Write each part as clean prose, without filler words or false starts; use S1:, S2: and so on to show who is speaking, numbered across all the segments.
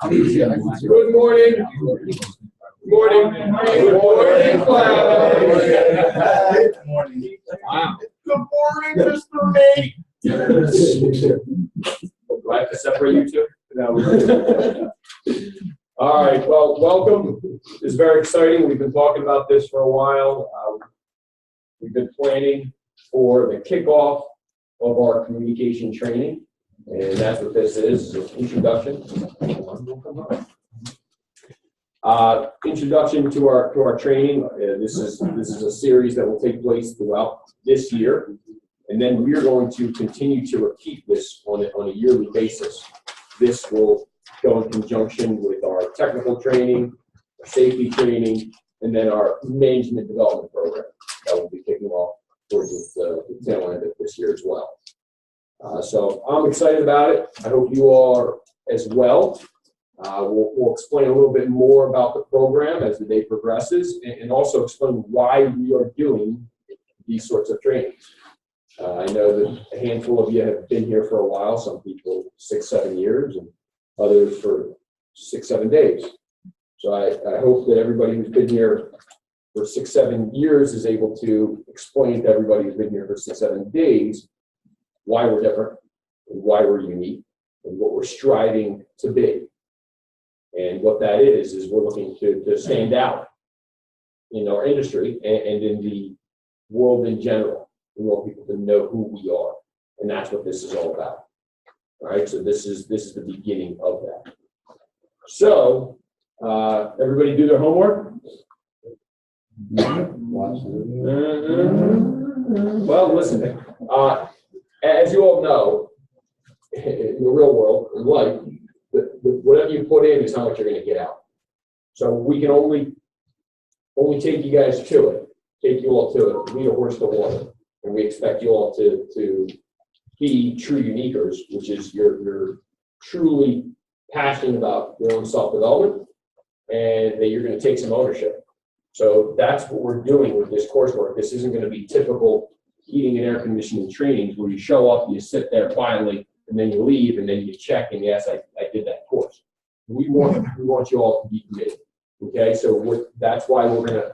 S1: Good morning. Good morning. Good morning, class.
S2: Good morning.
S1: Wow.
S2: Good morning, Mr. Nate.
S1: Do I have to separate you two? No. All right. Well, welcome. It's very exciting. We've been talking about this for a while. We've been planning for the kickoff of our communication training, and that's what this is, an introduction. Introduction to our training. This is a series that will take place throughout this year, and then we are going to continue to repeat this on a yearly basis. This will go in conjunction with our technical training, our safety training, and then our management development program that will be kicking off towards the tail end of this year as well. So I'm excited about it. I hope you are as well. We'll explain a little bit more about the program as the day progresses, and also explain why we are doing these sorts of trainings. I know that a handful of you have been here for a while, some people 6-7 years, and others for 6-7 days. So I hope that everybody who's been here for 6-7 years is able to explain to everybody who's been here for 6-7 days why we're different, and why we're unique, and what we're striving to be. And what that is we're looking to stand out in our industry and in the world in general. We want people to know who we are, and that's what this is all about. All right, so this is the beginning of that. So everybody do their homework. Well, listen. As you all know, in the real world, in life, whatever you put in is how much you're going to get out. So we can only take you guys to it, take you all to it, lead a horse to water. And we expect you all to be true uniquers, which is you're truly passionate about your own self-development and that you're going to take some ownership. So that's what we're doing with this coursework. This isn't going to be typical heating and air conditioning trainings where you show up, you sit there quietly, and then you leave, and then you check, and yes, I did that course. We want you all to be committed. Okay, so that's why we're going to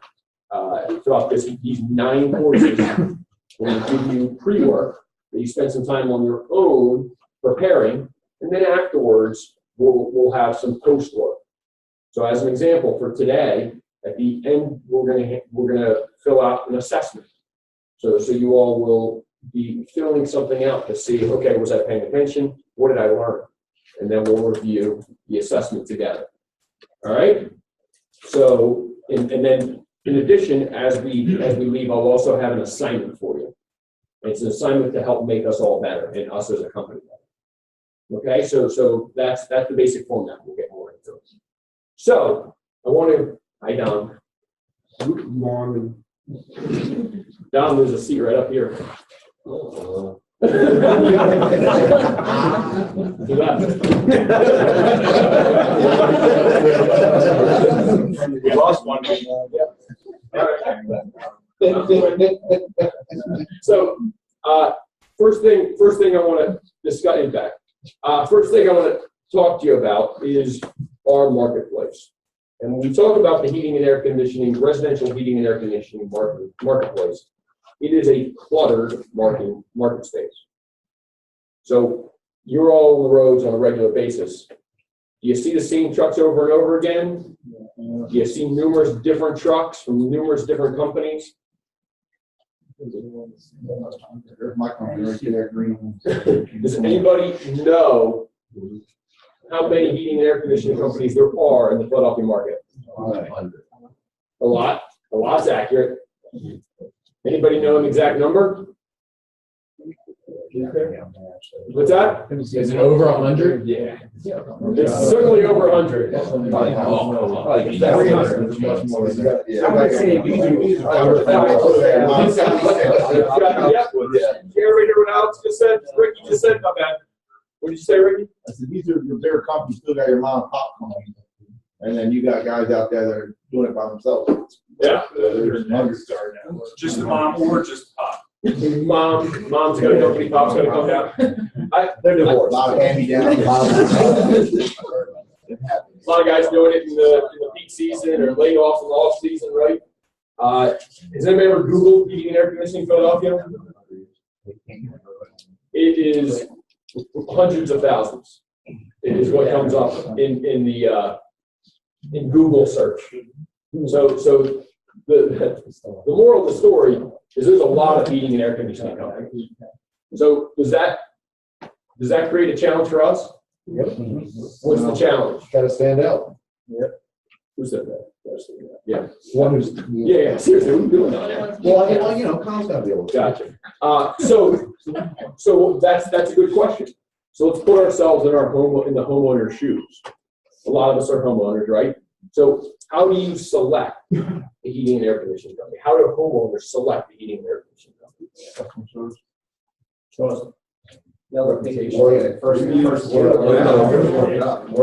S1: throughout these 9 courses, we're going to give you pre-work that you spend some time on your own preparing, and then afterwards we'll have some post-work. So as an example for today, at the end we're going to fill out an assessment. So you all will be filling something out to see, okay, was I paying attention? What did I learn? And then we'll review the assessment together. All right? So, and then in addition, as we leave, I'll also have an assignment for you. It's an assignment to help make us all better and us as a company better. Okay? So that's the basic format. We'll get more into it. So I want to, hi Don. Good morning. Don, there's a seat right up here. He left.
S2: We lost one.
S1: Yeah. So, first thing I want to discuss. In fact, first thing I want to talk to you about is our marketplace. And when we talk about the heating and air conditioning, residential heating and air conditioning marketplace, it is a cluttered market space. So you're all on the roads on a regular basis. Do you see the same trucks over and over again? Do you see numerous different trucks from numerous different companies?
S2: My company right there, green.
S1: Does anybody know how many heating and air conditioning companies there are in the Philadelphia market?
S2: 100.
S1: A lot. A lot's accurate. Anybody know an exact number? What's that?
S3: Is it over 100?
S1: Yeah. It's certainly over 100. Everybody hear what Alex just said? Ricky just said, not bad. What did you say, Ricky?
S2: I said, these are your bigger companies, still got your mom and pop company. And then you got guys out there that are doing it by themselves.
S1: Yeah.
S4: Just the mom or just pop?
S1: Mom's got a company, pop's got to come down.
S2: They're divorced. A lot of hand-me-downs.
S1: lot of guys doing it in the peak season or late off in the off season, right? Has anybody ever Googled heating and air conditioning Philadelphia? It is hundreds of thousands. It is what comes up in Google search. So the moral of the story is there's a lot of heating and air conditioning companies. So does that create a challenge for us?
S3: Yep.
S1: What's the challenge?
S3: Gotta stand out.
S1: Who said that? Yeah.
S3: One who's.
S1: Yeah, seriously, what are we doing on that?
S3: Well, you know, Kyle's gotta be able to.
S1: Gotcha. So that's a good question. So let's put ourselves in the homeowner's shoes. A lot of us are homeowners, right? So how do you select a heating and air conditioning company? How do homeowners select a heating and air conditioning company?
S3: Trust.
S1: Reputation.
S3: Word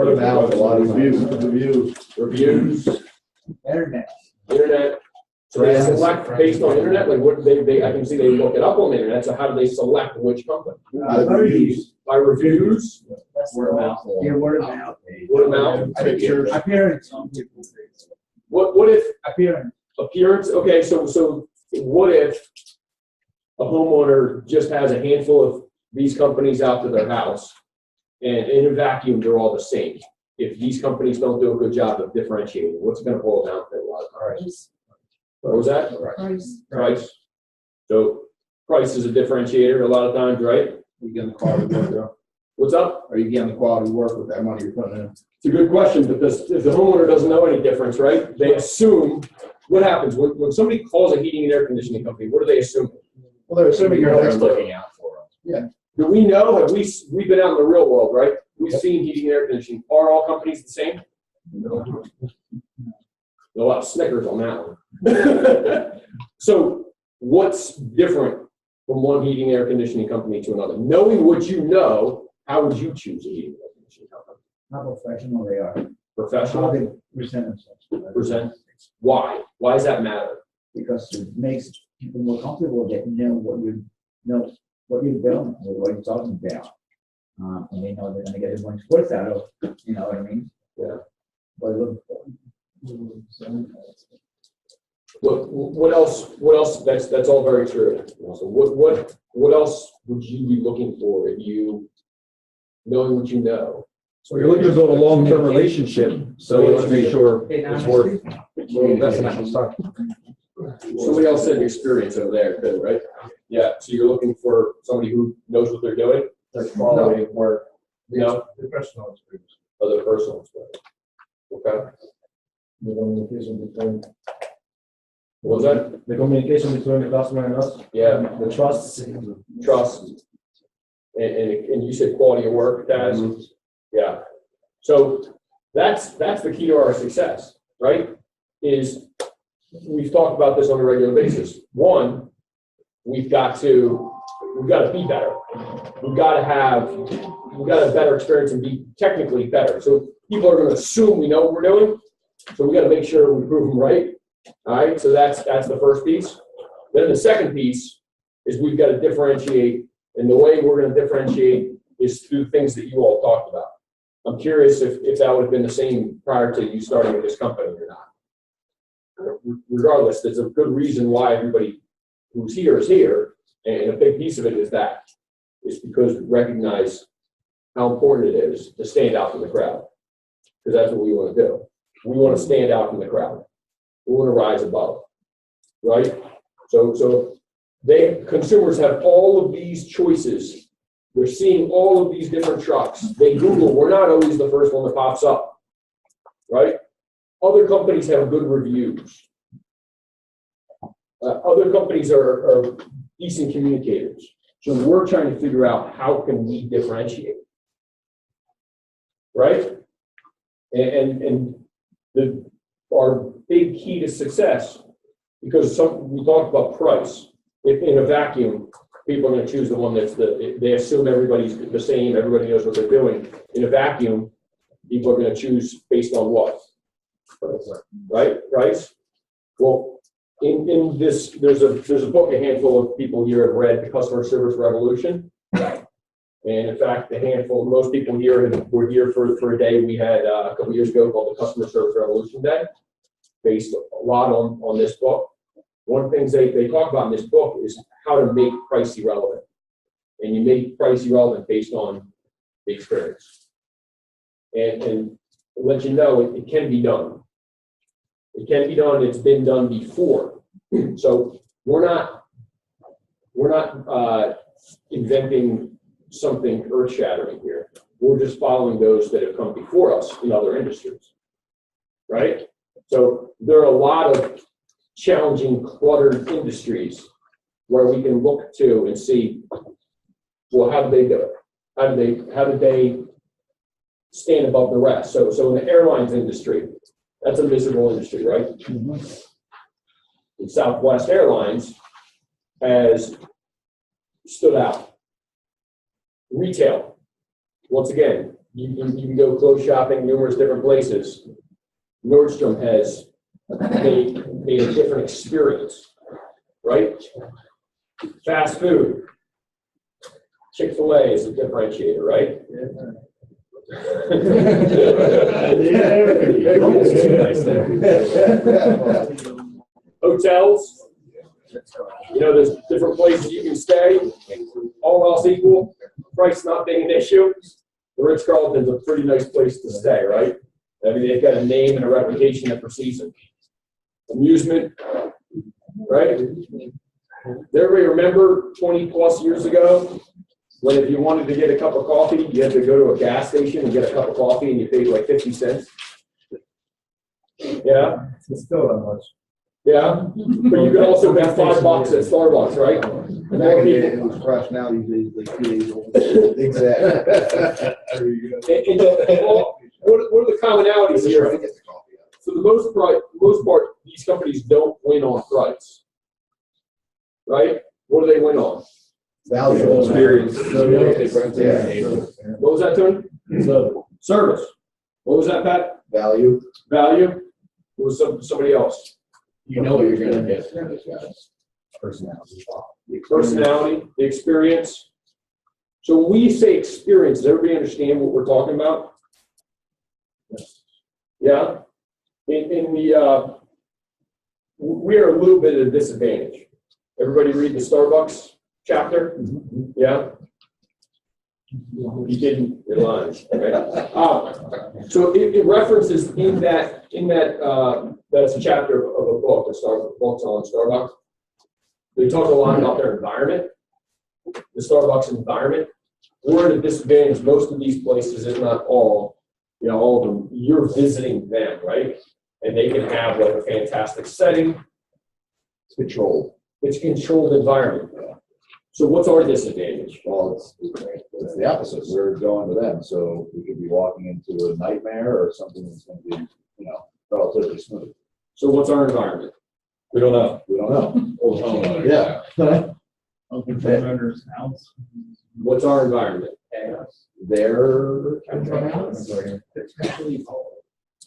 S3: of mouth, a lot of
S2: Reviews.
S5: Internet.
S1: Internet. So they select based on internet, like what they I can see they look it up on the internet. So how do they select which company?
S2: Reviews.
S1: By reviews,
S5: Word of mouth. Yeah, word of mouth.
S1: word of mouth.
S2: Pictures.
S5: Appearance.
S1: What if
S5: Appearance.
S1: appearance? Okay, so what if a homeowner just has a handful of these companies out to their house, and in a vacuum they're all the same? If these companies don't do a good job of differentiating, what's it going to boil down to a lot of times? What was that? Price. So price is a differentiator a lot of times, right?
S2: You getting the quality work though?
S1: What's up?
S2: Are you getting the quality work with that money you're putting in?
S1: It's a good question, because if the homeowner doesn't know any difference, right, they assume, what happens when somebody calls a heating and air conditioning company, what do they assume?
S3: Well, they're assuming you're always
S2: looking
S3: out for them.
S1: Do we know, we've been out in the real world, right? We've seen heating and air conditioning. Are all companies the same? No. A lot of Snickers on that one. So what's different from one heating and air conditioning company to another? Knowing what you know, how would you choose a heating and air conditioning company?
S5: How professional they are. How
S1: Professional?
S5: they present themselves.
S1: Present? Why? Why does that matter?
S5: Because it makes people more comfortable that what you're doing, what you're talking about. And they know they're gonna get as much worth out of, you know what I mean?
S1: Yeah.
S5: What they're looking for.
S1: What else? That's all very true. So what else would you be looking for if you, knowing what you know?
S6: So you're looking to build a long-term relationship, so let's make sure it's worth investing that stuff.
S1: Somebody else said experience over there too, right? Yeah, so you're looking for somebody who knows what they're doing?
S3: Their quality of work.
S1: No,
S3: Professional experience.
S1: other personal experience. Okay,
S3: The communication between.
S1: what was that?
S3: The communication between the customer and us.
S1: Yeah,
S3: The trust.
S1: trust. And you said quality of work, Taz? Yeah. So that's the key to our success, right? Is we've talked about this on a regular basis. One, we've got to be better. We've got to have a better experience and be technically better. So people are going to assume we know what we're doing. So we got to make sure we prove them right. All right. So that's the first piece. Then the second piece is we've got to differentiate, and the way we're going to differentiate is through things that you all talked about. I'm curious if that would have been the same prior to you starting with this company or not. Regardless, there's a good reason why everybody who's here is here, and a big piece of it is because we recognize how important it is to stand out from the crowd, because that's what we want to do. We want to stand out from the crowd. We want to rise above, right? So consumers have all of these choices. They're seeing all of these different trucks. They Google. We're not always the first one that pops up, right? Other companies have good reviews. Other companies are decent communicators. So we're trying to figure out how can we differentiate, right? And our big key to success, because we talked about price. If in a vacuum, people are going to choose the one they assume everybody's the same, everybody knows what they're doing. In a vacuum, people are going to choose based on what? Right? Price? Well, in this, there's a book a handful of people here have read, The Customer Service Revolution. And And in fact, the handful, most people here were here for a day we had a couple years ago called the Customer Service Revolution Day, based a lot on this book. One of the things they talk about in this book is how to make price irrelevant. And you make price irrelevant based on the experience. And let you know it can be done. It can be done. It's been done before. So we're not inventing something earth-shattering here. We're just following those that have come before us in other industries, right? So there are a lot of challenging, cluttered industries where we can look to and see, well, how did they do it? How did they stand above the rest? So in the airlines industry, that's a miserable industry, right? And Southwest Airlines has stood out. Retail, once again, you can go clothes shopping numerous different places. Nordstrom has made a different experience, right? Fast food. Chick-fil-A is a differentiator, right? Hotels, you know, there's different places you can stay, all else equal, price not being an issue. The Ritz-Carlton's a pretty nice place to stay, right? I mean, they've got a name and a reputation that precedes them. Amusement, right? Does everybody remember 20 plus years ago when if you wanted to get a cup of coffee, you had to go to a gas station and get a cup of coffee and you paid like 50 cents? Yeah?
S3: It's still that much.
S1: Yeah? But you could also pay $5 at Starbucks, right?
S2: Back in the day, it was fresh, now these days, like 2 days old. Exactly.
S1: What are the commonalities here? For the most part, these companies don't win on price, right? What do they win on?
S2: Value.
S6: Experience.
S1: What was that, Tony? Service. What was that, Pat?
S2: Value.
S1: Value? What was somebody else?
S2: You know what you're gonna get from these guys. Personality.
S1: Personality, the experience. So when we say experience, does everybody understand what we're talking about? Yeah? We are a little bit at a disadvantage. Everybody read the Starbucks chapter? Yeah? You didn't, you're lying. Okay. So it references in that that's a chapter of a book, the book's on Starbucks. They talk a lot about their environment, the Starbucks environment. We're at a disadvantage. Most of these places, if not all, you know, all of them, you're visiting them, right? And they can have like a fantastic setting.
S2: It's controlled.
S1: It's a controlled environment. So what's our disadvantage?
S7: Well, it's the opposite. We're going to them, so we could be walking into a nightmare or something that's going to be, you know, relatively smooth.
S1: So what's our environment?
S6: We don't know.
S7: We don't know.
S2: Yeah.
S1: What's our environment?
S7: Their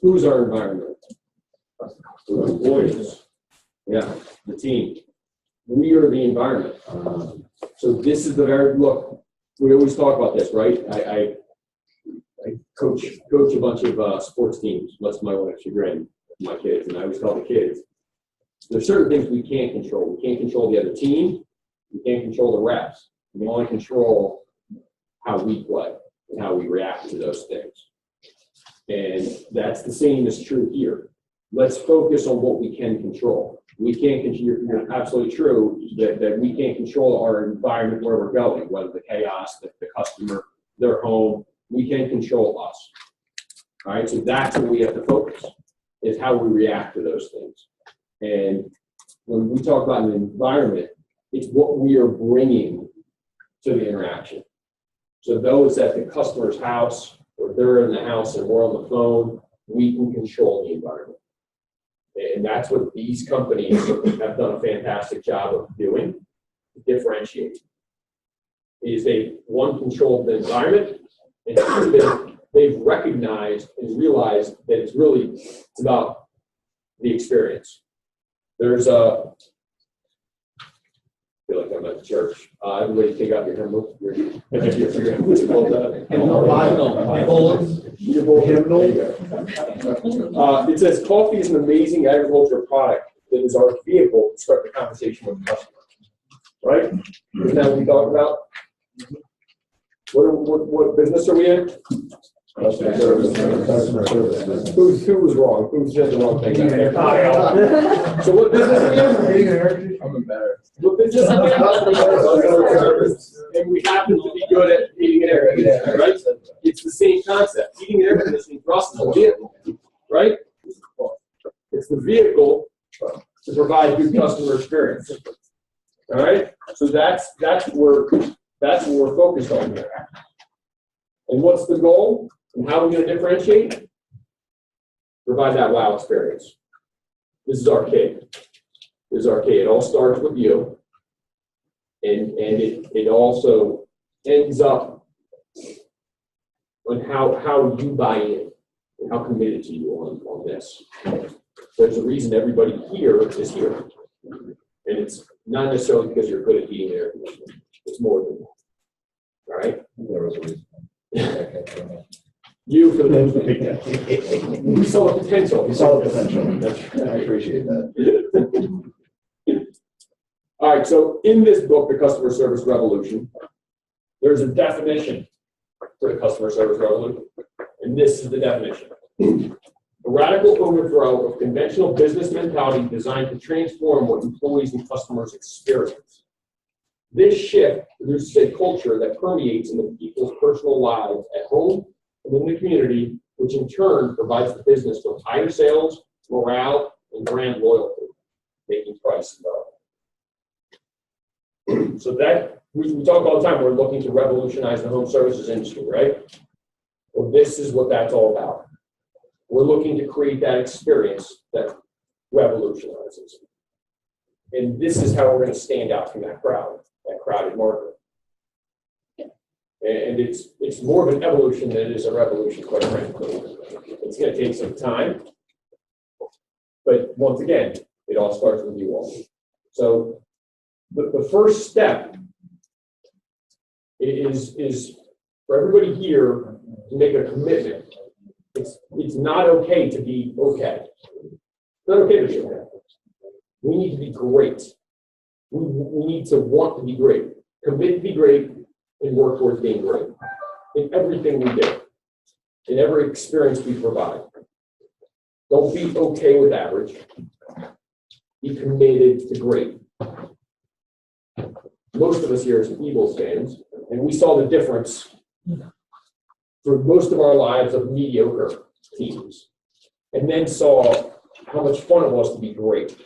S1: Who's our environment? The employees. Yeah, the team. We are the environment. So this is the very, look, we always talk about this, right? I coach a bunch of sports teams, much to my wife's chagrin, my kids, and I always tell the kids, there's certain things we can't control. We can't control the other team. We can't control the refs. We can only control how we play and how we react to those things. And that's the same is true here. Let's focus on what we can control. We can't control, you're absolutely true, that we can't control our environment where we're going, whether the chaos, the customer, their home, we can't control us. All right, so that's what we have to focus, is how we react to those things. And when we talk about an environment, it's what we are bringing to the interaction. So those at the customer's house, or they're in the house and we're on the phone, we can control the environment. And that's what these companies have done a fantastic job of doing, to differentiate. Is they, one, controlled the environment, and two, they've recognized and realized that it's about the experience. There's I feel like I'm at church. Everybody take out your hymnal. What's it called? It says coffee is an amazing agricultural product that is our vehicle to start the conversation with the customer. Right? Isn't that what we talk about? What business are we in?
S6: Customer service.
S1: Who was wrong? Who said the wrong thing? So what business are we in?
S7: I'm embarrassed.
S1: What business are we in? Customer service. And we happen to be good at heating and air conditioning, right? It's the same concept. Heating and air conditioning for us is a vehicle, right? It's the vehicle to provide good customer experience. All right? So that's what we're focused on here. And what's the goal? And how are we going to differentiate? Provide that wow experience. This is our key. This is our key. It all starts with you. And it also ends up on how you buy in and how committed to you on this. There's a reason everybody here is here. And it's not necessarily because you're good at heating air conditioning. It's more than that. All right?
S7: There was a reason.
S1: You for the we saw the potential.
S7: You saw the potential. I appreciate that.
S1: All right, so in this book, The Customer Service Revolution, there's a definition for the customer service revolution, and this is the definition. A radical overthrow of conventional business mentality designed to transform what employees and customers experience. This shift produces a culture that permeates into people's personal lives at home and in the community, which in turn provides the business with higher sales, morale, and brand loyalty, making price low. So that, we talk all the time, we're looking to revolutionize the home services industry, right? Well, this is what that's all about. We're looking to create that experience that revolutionizes. And this is how we're going to stand out from that crowd, that crowded market. And it's more of an evolution than it is a revolution, quite frankly. It's going to take some time. But once again, it all starts with you all. So the first step is for everybody here to make a commitment. It's not okay to be okay. It's not okay to be okay. We need to be great. We need to want to be great. Commit to be great and work towards being great in everything we do, in every experience we provide. Don't be okay with average. Be committed to great. Most of us here are Eagles fans, and we saw the difference for most of our lives of mediocre teams, and then saw how much fun it was to be great.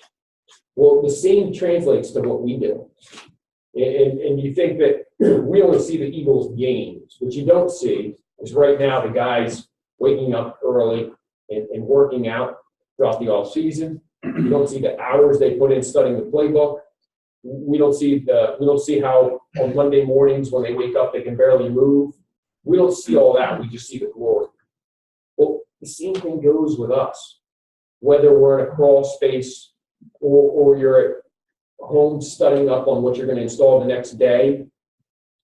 S1: Well, the same translates to what we do. And you think that we only see the Eagles games. What you don't see is right now the guys waking up early and working out throughout the off season. You don't see the hours they put in studying the playbook. We don't see how on Monday mornings when they wake up they can barely move. We don't see all that. We just see the glory. Well, the same thing goes with us. Whether we're in a crawl space or you're at home studying up on what you're going to install the next day,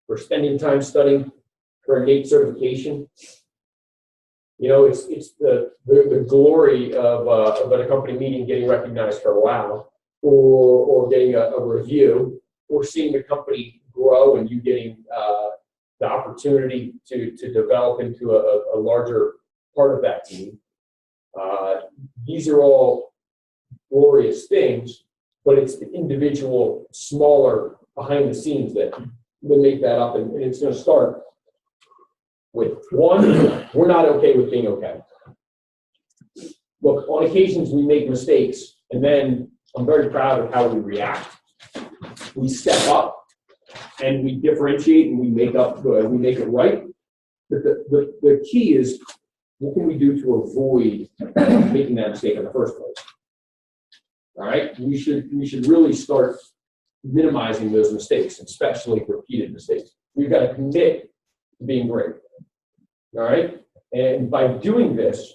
S1: or spending time studying for a NATE certification. You know, it's the glory of at a company meeting getting recognized for a wow, or getting a review, or seeing the company grow and you getting the opportunity to develop into a larger part of that team. These are all glorious things, but it's the individual, smaller, behind the scenes that make that up, and it's going to start with one, we're not okay with being okay. Look, on occasions we make mistakes, and then I'm very proud of how we react. We step up, and we differentiate, and we make it right. But the key is, what can we do to avoid making that mistake in the first place? All right, we should really start minimizing those mistakes, especially repeated mistakes. We've got to commit to being great. All right, and by doing this,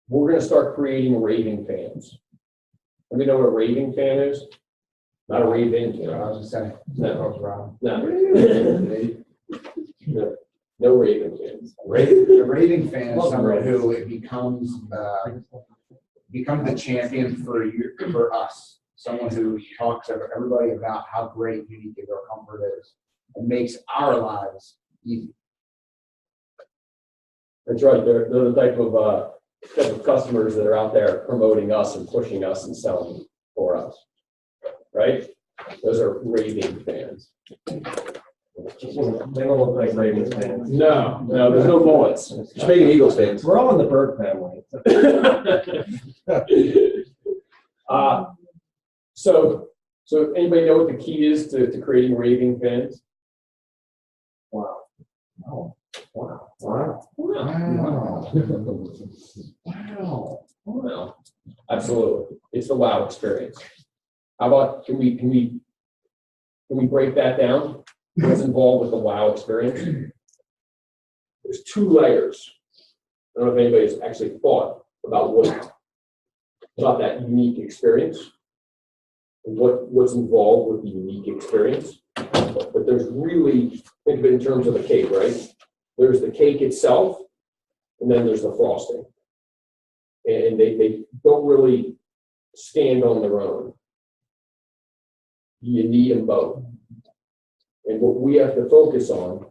S1: we're going to start creating raving fans. Let me know what a raving fan is. Not a rave-in,
S5: I was just saying.
S1: No. No raving fans.
S8: The raving fan is someone who it becomes the champion for us. Someone who talks to everybody about how great Unique Indoor Comfort is and makes our lives easy.
S1: That's right, they're the type of customers that are out there promoting us and pushing us and selling for us, right? Those are raving fans.
S3: They don't look like Ravens fans.
S1: No, there's no bullets.
S6: Just making Eagles fans.
S3: We're all in the Bird family.
S1: So anybody know what the key is to creating raving fans?
S3: Wow.
S7: Wow.
S1: Wow. Wow. Absolutely. It's the wow experience. How about, can we break that down? What's involved with the wow experience? There's 2 layers. I don't know if anybody's actually thought about that unique experience and what's involved with the unique experience. But there's really, think of it in terms of a cake, right? There's the cake itself, and then there's the frosting. And they don't really stand on their own. You need them both. And what we have to focus on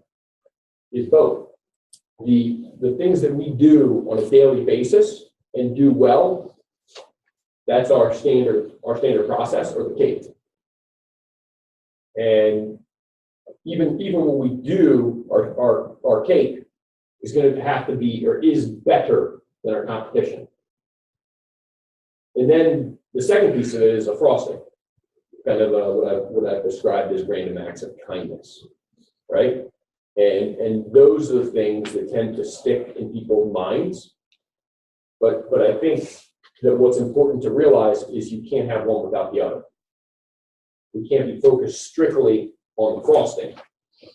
S1: is both. The things that we do on a daily basis and do well, that's our standard process, or the cake. And even when we do our cake is going to have to be, or is better than our competition. And then the second piece of it is a frosting, kind of what I've described as random acts of kindness, right? And those are the things that tend to stick in people's minds. But I think that what's important to realize is you can't have one without the other. We can't be focused strictly on the frosting.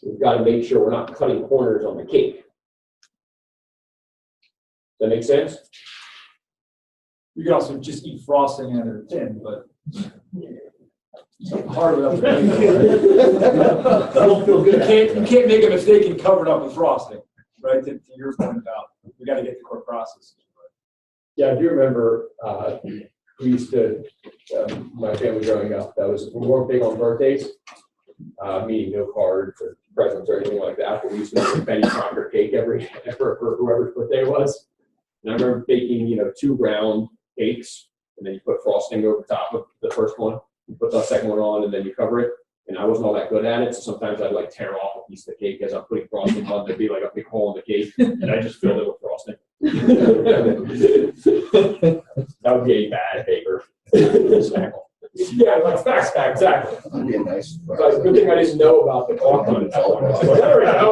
S1: We've got to make sure we're not cutting corners on the cake. Does that make sense?
S4: You can also just eat frosting out of a tin, but it's hard enough.
S1: Don't feel good.
S4: You can't make a mistake and cover it up with frosting, right? To your point about, we got to get the core process.
S1: Yeah, I do remember we used to, my family growing up, we weren't big on birthdays, meaning no cards or presents or anything like that, but we used to make a Betty Crocker cake for whoever's birthday it was. And I remember baking, 2 round cakes, and then you put frosting over top of the first one, you put the second one on, and then you cover it. And I wasn't all that good at it, so sometimes I'd like tear off a piece of the cake as I'm putting frosting on. There'd be like a big hole in the cake, and I just filled it with frosting. That would be a bad baker. Yeah, like spack, exactly.
S7: That'd be a nice.
S1: So good thing I didn't know about the clock on it. There we go.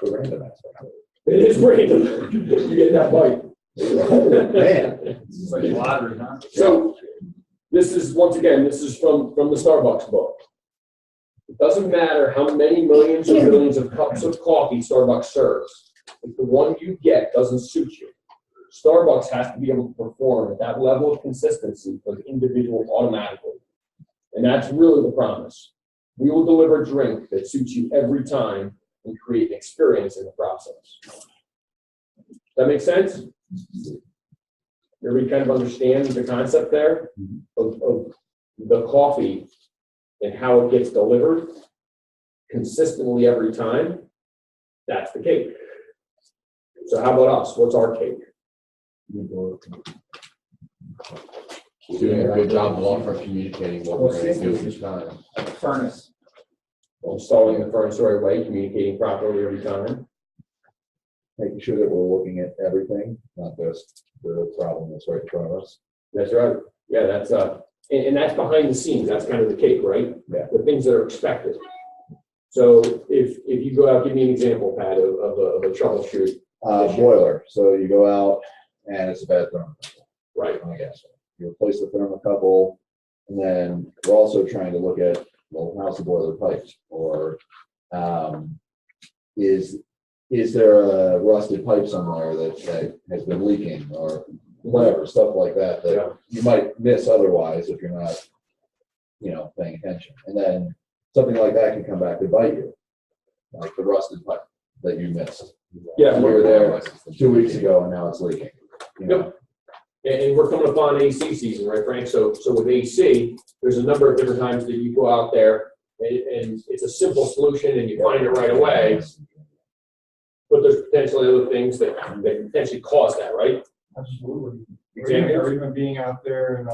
S1: Good.
S7: Random aspect.
S1: It is random. You get that bite.
S7: Man.
S4: It's like a lottery, huh?
S1: So this is from the Starbucks book. It doesn't matter how many millions or billions of cups of coffee Starbucks serves. If the one you get doesn't suit you, Starbucks has to be able to perform at that level of consistency for the individual automatically. And that's really the promise. We will deliver a drink that suits you every time and create an experience in the process. Does that make sense? Everybody kind of understand the concept there of the coffee and how it gets delivered consistently every time? That's the cake. So how about us? What's our cake?
S9: Doing a good job of offer communicating what we're going to do each time.
S4: Furnace.
S1: Installing the furnace the right way, communicating properly every time.
S7: Making sure that we're looking at everything, not just the problem that's right in front of us.
S1: That's right. Yeah, that's and that's behind the scenes. That's kind of the cake, right?
S7: Yeah.
S1: The things that are expected. So if you go out, give me an example, Pat, of a troubleshoot.
S7: Boiler. So you go out and it's a bad thermocouple.
S1: Right.
S7: I guess. You replace the thermocouple, and then we're also trying to look at, well, how's the boiler piped? Or is there a rusted pipe somewhere that has been leaking? Or whatever, stuff like that,
S1: Yeah.
S7: that you might miss otherwise if you're not, paying attention. And then something like that can come back to bite you, like the rusted pipe that you missed.
S1: Yeah.
S7: We were there 2 weeks ago and now it's leaking.
S1: Yep. And we're coming upon AC season, right, Frank? So with AC, there's a number of different times that you go out there and it's a simple solution and you find it right away. But there's potentially other things that potentially cause that, right?
S3: Absolutely.
S1: Examples?
S3: Or even being out there and,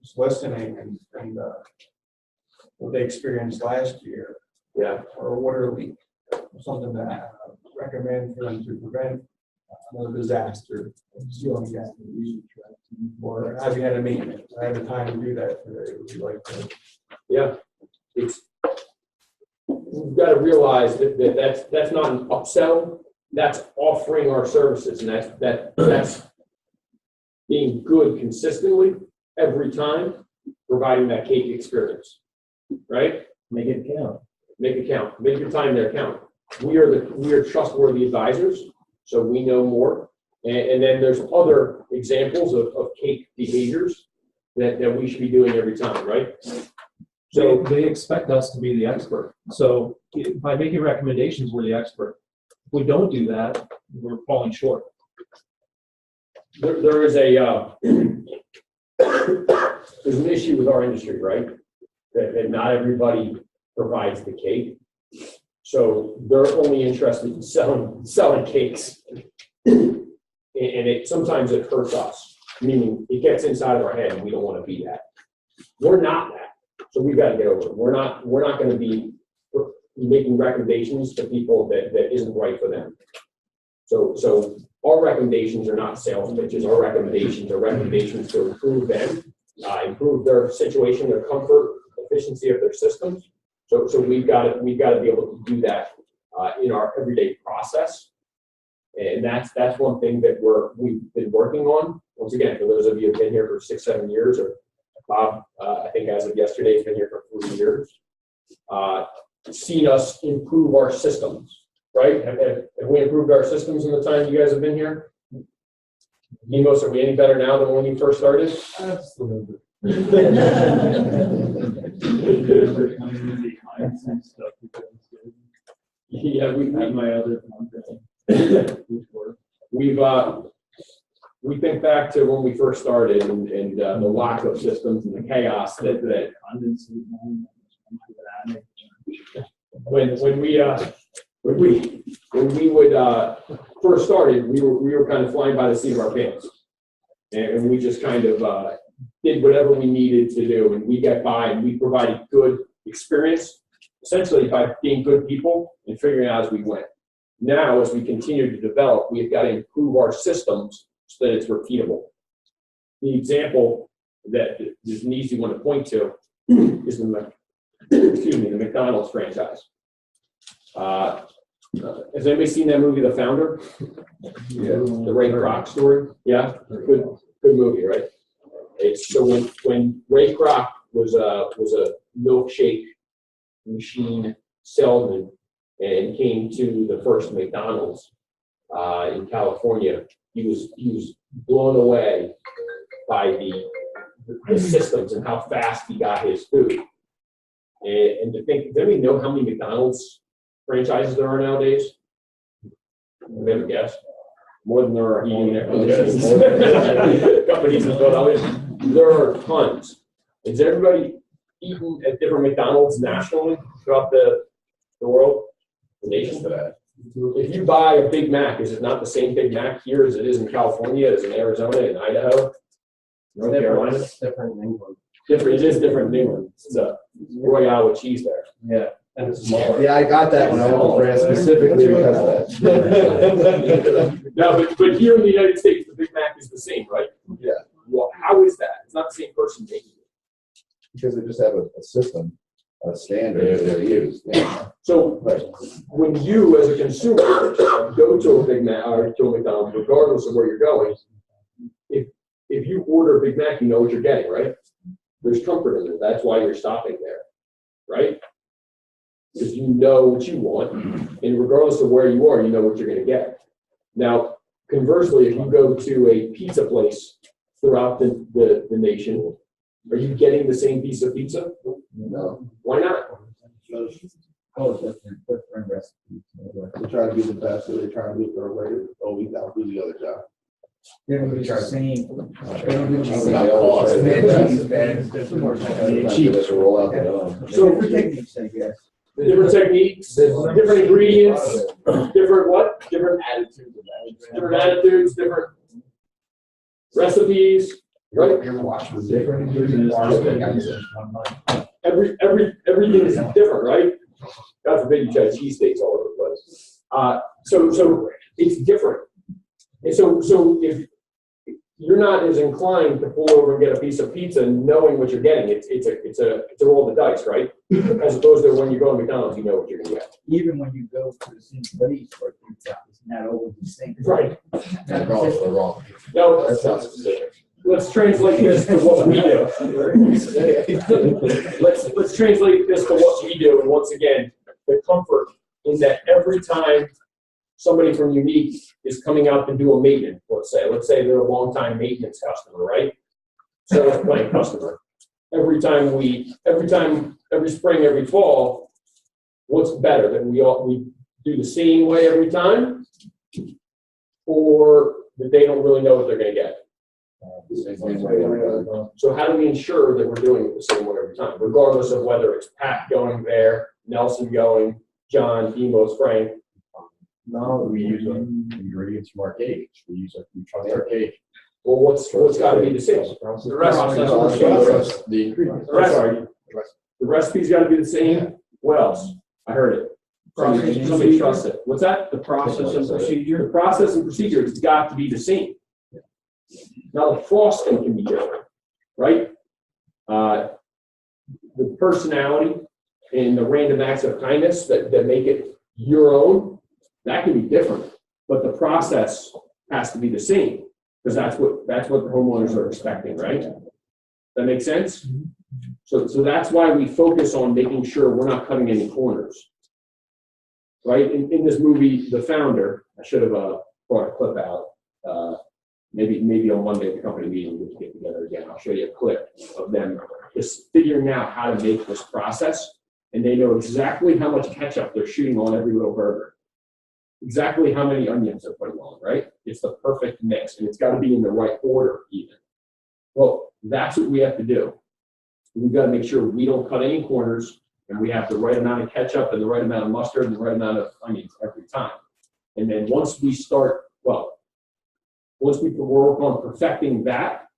S3: just listening and what they experienced last year,
S1: Yeah.
S3: or a water leak, something that I recommend for them to prevent another disaster, sealing gas, or have you had a maintenance? I have the time to do that today. Would you like to?
S1: Yeah. It's, you've got to realize that that's not an upsell. That's offering our services, and that's being good consistently every time, providing that cake experience, right?
S5: Make it count.
S1: Make it count. Make your time there count. We are trustworthy advisors, so we know more. And then there's other examples of cake behaviors that we should be doing every time, right?
S6: So they expect us to be the expert. So by making recommendations, we're the expert. If we don't do that, we're falling short.
S1: There is there's an issue with our industry, right? That not everybody provides the cake. So they're only interested in selling cakes. And sometimes it hurts us, meaning it gets inside of our head and we don't want to be that. We're not that. So we've got to get over it. We're not going to be making recommendations to people that isn't right for them. So our recommendations are not sales pitches. Our recommendations are recommendations to improve them, improve their situation, their comfort, efficiency of their systems. So we've got to be able to do that in our everyday process. And that's one thing that we've been working on. Once again, for those of you who've been here for 6-7 years, or Bob, I think as of yesterday, has been here for 3 years, seen us improve our systems, right? Have we improved our systems in the time you guys have been here? Emos, are we any better now than when you first started?
S3: Absolutely.
S1: Yeah, we
S3: my other
S1: we think back to when we first started and the lack of systems and the chaos that when we would first started, we were kind of flying by the seat of our pants, and we just kind of did whatever we needed to do, and we got by, and we provided good experience, essentially by being good people and figuring out as we went. Now, as we continue to develop, we've got to improve our systems so that it's repeatable. The example that is an easy one to point to is the McDonald's franchise. Has anybody seen that movie, The Founder?
S7: Yeah.
S1: The Ray Kroc story? Yeah, good movie, right? So when Ray Kroc was a milkshake machine salesman and came to the first McDonald's in California, he was blown away by the systems and how fast he got his food. And to think, does anybody know how many McDonald's franchises there are nowadays? We have a guess. More than there are eating companies in Philadelphia. There are tons. Is everybody eating at different McDonald's nationally throughout the world, the nation? If you buy a Big Mac, is it not the same Big Mac here as it is in California, as in Arizona, and Idaho, North Carolina?
S3: It's different in England.
S1: Different. It is different in England. It's a Royale with cheese there.
S3: Yeah, and it's smaller.
S7: Yeah, I got that when I went to France specifically because of that.
S1: No, but here in the United States, the Big Mac is the same, right?
S7: Yeah.
S1: Well, how is that? It's not the same person making it.
S7: Because they just have a system, a standard that they use. Yeah.
S1: So when you, as a consumer, go to a Big Mac or to a McDonald's, regardless of where you're going, if you order a Big Mac, you know what you're getting, right? There's comfort in it. That's why you're stopping there, right? Because you know what you want, and regardless of where you are, you know what you're going to get. Now, Conversely, if you go to a pizza place throughout the nation, are you getting the same piece of pizza?
S7: No.
S1: Why not?
S5: Oh, different recipes.
S2: They try to be the best, so they try to do it their way, oh, we gotta do the other job.
S5: They don't do the same. They don't do the
S7: They
S5: same.
S7: always say
S8: Cheese,
S7: that. Cheap. Just roll out the dome.
S1: So-
S5: Different techniques, I guess.
S1: Different techniques, different ingredients, different what? Different attitudes, different recipes, right?
S8: You're watching.
S5: Different ingredients.
S1: Everything is different, right? God forbid you try cheesesteaks all over the place. So it's different. And so if you're not as inclined to pull over and get a piece of pizza knowing what you're getting, it's a roll of the dice, right? As opposed to when you go to McDonald's, you know what you're gonna get.
S5: Even when you go to the same place for pizza, it's not always the same.
S1: Right.
S9: They're wrong.
S1: Now,
S9: That's not specific.
S1: let's translate this to what we do. Let's translate this to what we do, and once again, the comfort in that every time somebody from Unique is coming out to do a maintenance, let's say they're a long-time maintenance customer, right? Service plan customer. Every spring, every fall, what's better, that we do the same way every time, or that they don't really know what they're gonna get? So how do we ensure that we're doing it the same way every time, regardless of whether it's Pat going there, Nelson going, John, Demos, Frank?
S9: No, we use ingredients from our cage. We trust our cage.
S1: Well, what's got to be the same?
S4: The recipe.
S9: The ingredients.
S1: The recipe's got to be the same. What else? I heard it. Somebody trusts it. What's that?
S3: The process and procedure.
S1: The process and procedure has got to be the same. Now, the frosting can be different, right? The personality and the random acts of kindness that make it your own, that can be different. But the process has to be the same, because that's what the homeowners are expecting, right? That makes sense? So that's why we focus on making sure we're not cutting any corners. Right? In this movie, The Founder, I should have brought a clip out. Maybe on Monday at the company meeting, we can get together again. I'll show you a clip of them just figuring out how to make this process. And they know exactly how much ketchup they're shooting on every little burger. Exactly how many onions they're putting on, right? It's the perfect mix, and it's got to be in the right order even. Well, that's what we have to do. We've got to make sure we don't cut any corners, and we have the right amount of ketchup and the right amount of mustard and the right amount of onions every time. And then once we work on perfecting that,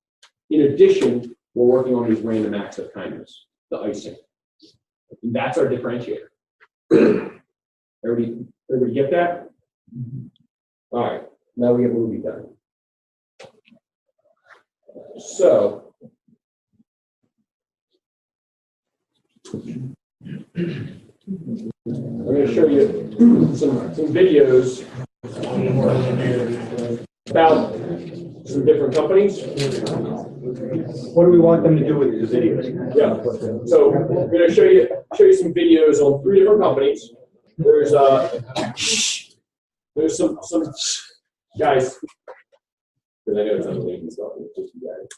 S1: in addition, we're working on these random acts of kindness, the icing. And that's our differentiator. Everybody get that? All right, now we get movie done. So, I'm going to show you some videos about some different companies.
S3: What do we want them to do with the videos?
S1: Yeah. So I'm going to show you some videos on 3 different companies. There's some guys, because I know it's unbelievable stuff. It's just you guys.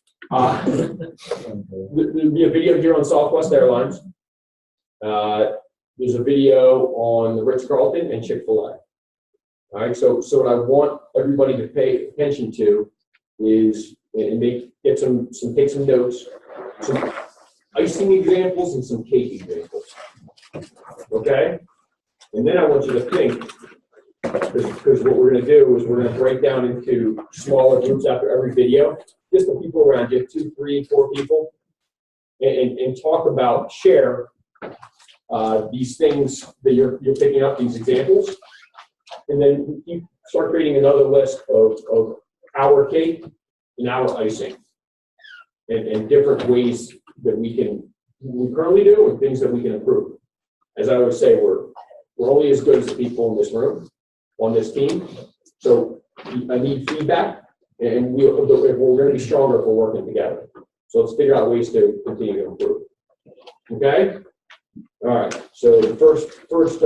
S1: There'll be a video here on Southwest Airlines. There's a video on the Ritz-Carlton and Chick-fil-A. All right, so what I want everybody to pay attention to is, and take some notes, some icing examples and some cake examples. Okay? And then I want you to think, because what we're going to do is we're going to break down into smaller groups after every video, just the people around you, 2, 3, 4 people, and talk about, share these things that you're picking up, these examples. And then you start creating another list of our cake and our icing, and different ways that we currently do and things that we can improve. As I always say, we're only as good as the people in this room, on this team. So I need feedback, and we're going to be stronger if we're working together. So let's figure out ways to continue to improve. Okay? All right. So the first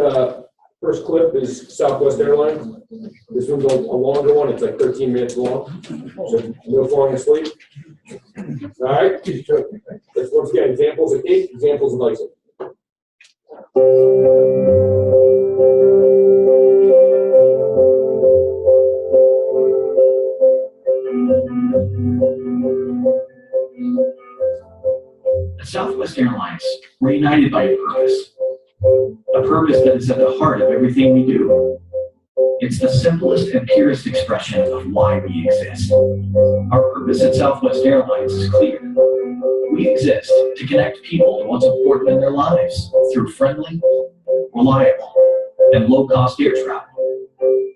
S1: First clip is Southwest Airlines. This one's a longer one, it's like 13 minutes long, so no falling asleep. All right, let's once again, examples of cake, examples of icing.
S10: At Southwest Airlines, we're united by a purpose that is at the heart of everything we do. It's the simplest and purest expression of why we exist. Our purpose at Southwest Airlines is clear. We exist to connect people to what's important in their lives through friendly, reliable, and low-cost air travel.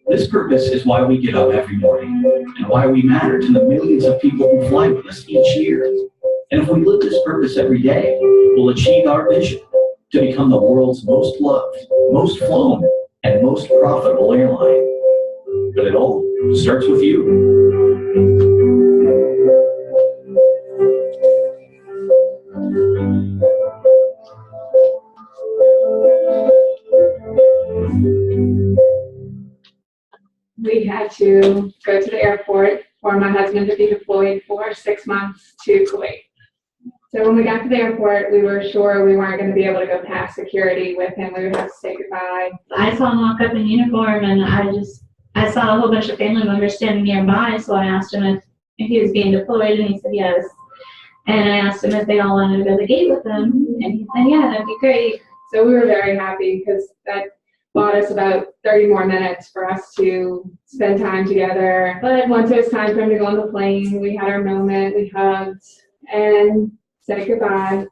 S10: This purpose is why we get up every morning and why we matter to the millions of people who fly with us each year. And if we live this purpose every day, we'll achieve our vision to become the world's most loved, most flown, and most profitable airline. But it all starts with you.
S11: We had to go to the airport for my husband to be deployed for 6 months to Kuwait. So when we got to the airport, we were sure we weren't going to be able to go past security with him. We would have to say goodbye.
S12: I saw him walk up in uniform, and I saw a whole bunch of family members standing nearby, so I asked him if he was being deployed, and he said yes. And I asked him if they all wanted to go to the gate with him, and he said, yeah, that'd be great.
S11: So we were very happy because that bought us about 30 more minutes for us to spend time together. But once it was time for him to go on the plane, we had our moment, we hugged, and said goodbye.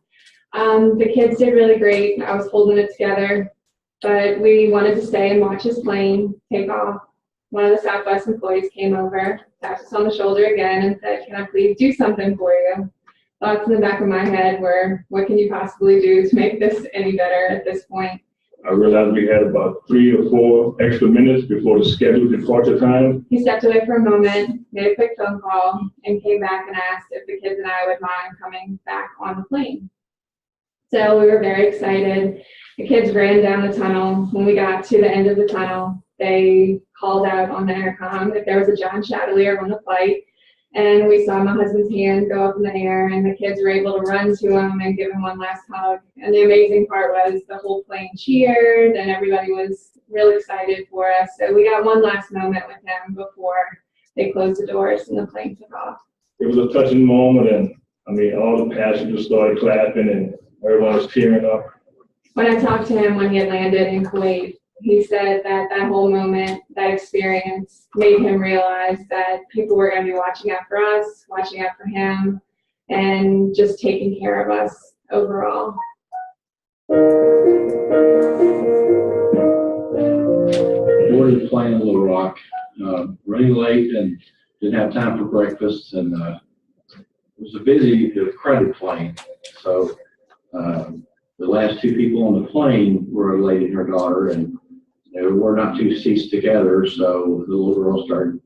S11: The kids did really great. I was holding it together, but we wanted to stay and watch his plane take off. One of the Southwest employees came over, tapped us on the shoulder again, and said, "Can I please do something for you?" Thoughts in the back of my head were, what can you possibly do to make this any better at this point?
S13: I realized we had about 3 or 4 extra minutes before the scheduled departure time.
S11: He stepped away for a moment, made a quick phone call, and came back and asked if the kids and I would mind coming back on the plane. So we were very excited. The kids ran down the tunnel. When we got to the end of the tunnel, they called out on the intercom that there was a John Chatelier on the flight. And we saw my husband's hand go up in the air, and the kids were able to run to him and give him one last hug. And the amazing part was the whole plane cheered, and everybody was really excited for us. So we got one last moment with him before they closed the doors and the plane took off.
S13: It was a touching moment, and I mean, all the passengers started clapping, and everyone was tearing up.
S11: When I talked to him when he had landed in Kuwait, he said that that whole moment, that experience, made him realize that people were going to be watching out for us, watching out for him, and just taking care of us overall.
S14: Boarded the plane in Little Rock, running late and didn't have time for breakfast, and it was a busy, crowded plane. So the last 2 people on the plane were a lady and her daughter, and there were not 2 seats together, so the little girl started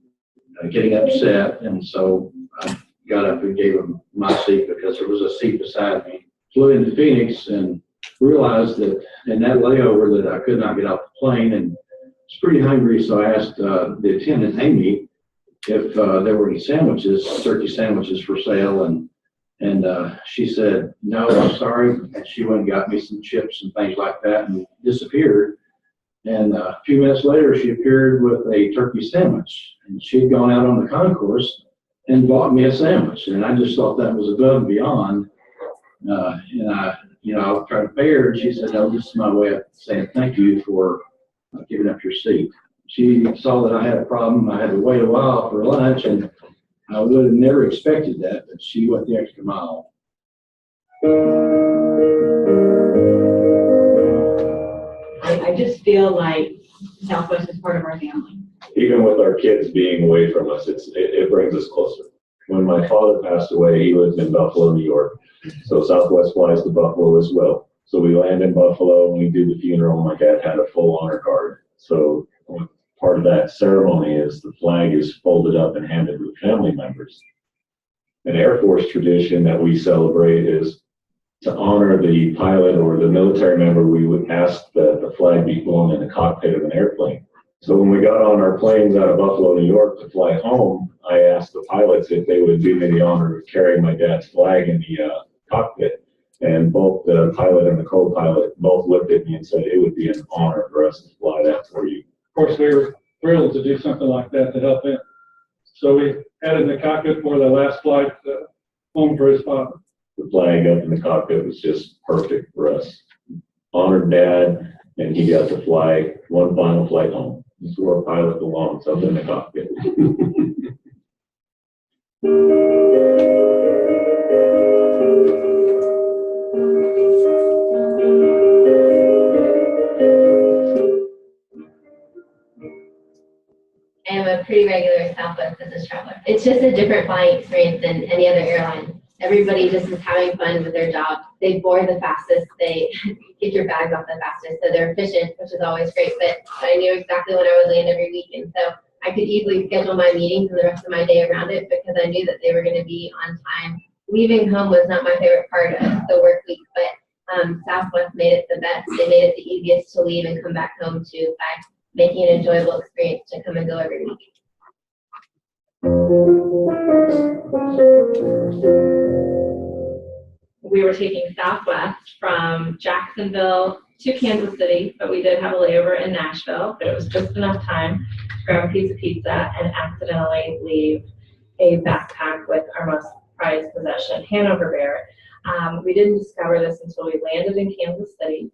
S14: getting upset, and so I got up and gave them my seat because there was a seat beside me. Flew into Phoenix and realized that in that layover that I could not get off the plane, and was pretty hungry, so I asked the attendant, Amy, if there were any sandwiches, turkey sandwiches for sale, and she said, "No, I'm sorry," and she went and got me some chips and things like that and disappeared. And a few minutes later, she appeared with a turkey sandwich, and she had gone out on the concourse and bought me a sandwich. And I just thought that was above and beyond. And I was trying to pay her, and she said, "No, this is my way of saying thank you for giving up your seat." She saw that I had a problem. I had to wait a while for lunch, and I would have never expected that, but she went the extra mile.
S15: I just feel like Southwest is part of our family.
S16: Even with our kids being away from us, it brings us closer. When my father passed away, he lived in Buffalo, New York. So Southwest flies to Buffalo as well. So we land in Buffalo and we do the funeral. My dad had a full honor guard. So part of that ceremony is the flag is folded up and handed to the family members. An Air Force tradition that we celebrate is to honor the pilot or the military member, we would ask that the flag be flown in the cockpit of an airplane. So when we got on our planes out of Buffalo, New York to fly home, I asked the pilots if they would do me the honor of carrying my dad's flag in the cockpit. And both the pilot and the co-pilot both looked at me and said it would be an honor for us to fly that for you.
S17: Of course, we were thrilled to do something like that to help him. So we had it in the cockpit for the last flight home for his father.
S16: The flag up in the cockpit was just perfect for us. Honored Dad, and he got to fly one final flight home. That's where our pilot belongs, up in the cockpit.
S18: I am a pretty regular Southwest business traveler. It's just a different flying experience than any other airline. Everybody just is having fun with their job. They board the fastest. They get your bags off the fastest. So they're efficient, which is always great. But I knew exactly when I would land every week. And so I could easily schedule my meetings and the rest of my day around it because I knew that they were going to be on time. Leaving home was not my favorite part of the work week, but Southwest made it the best. They made it the easiest to leave and come back home to by making an enjoyable experience to come and go every week.
S19: We were taking Southwest from Jacksonville to Kansas City, but we did have a layover in Nashville, but it was just enough time to grab a piece of pizza and accidentally leave a backpack with our most prized possession, Hanover Bear. We didn't discover this until we landed in Kansas City,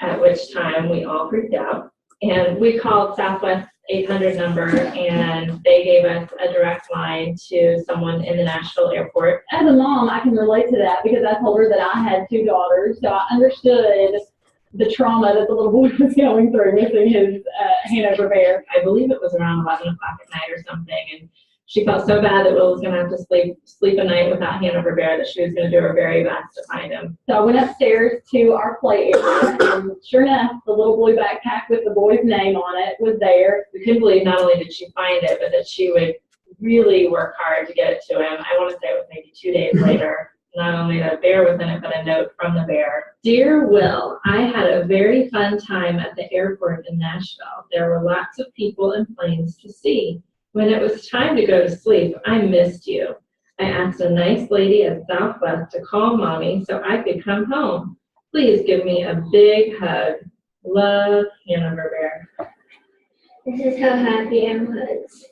S19: at which time we all freaked out. And we called Southwest 800 number, and they gave us a direct line to someone in the Nashville airport.
S20: As a mom, I can relate to that because I told her that I had 2 daughters, so I understood the trauma that the little boy was going through missing his Hanover Bear.
S19: I believe it was around 11 o'clock at night or something, and she felt so bad that Will was going to have to sleep a night without Hanover Bear that she was going to do her very best to find him.
S20: So I went upstairs to our play area, and sure enough, the little blue backpack with the boy's name on it was there.
S19: We couldn't believe not only did she find it, but that she would really work hard to get it to him. I want to say it was maybe 2 days later. Not only a bear was in it, but a note from the bear. Dear Will, I had a very fun time at the airport in Nashville. There were lots of people and planes to see. When it was time to go to sleep, I missed you. I asked a nice lady at Southwest to call Mommy so I could come home. Please give me a big hug. Love, Hanover Bear.
S18: This is how happy I was.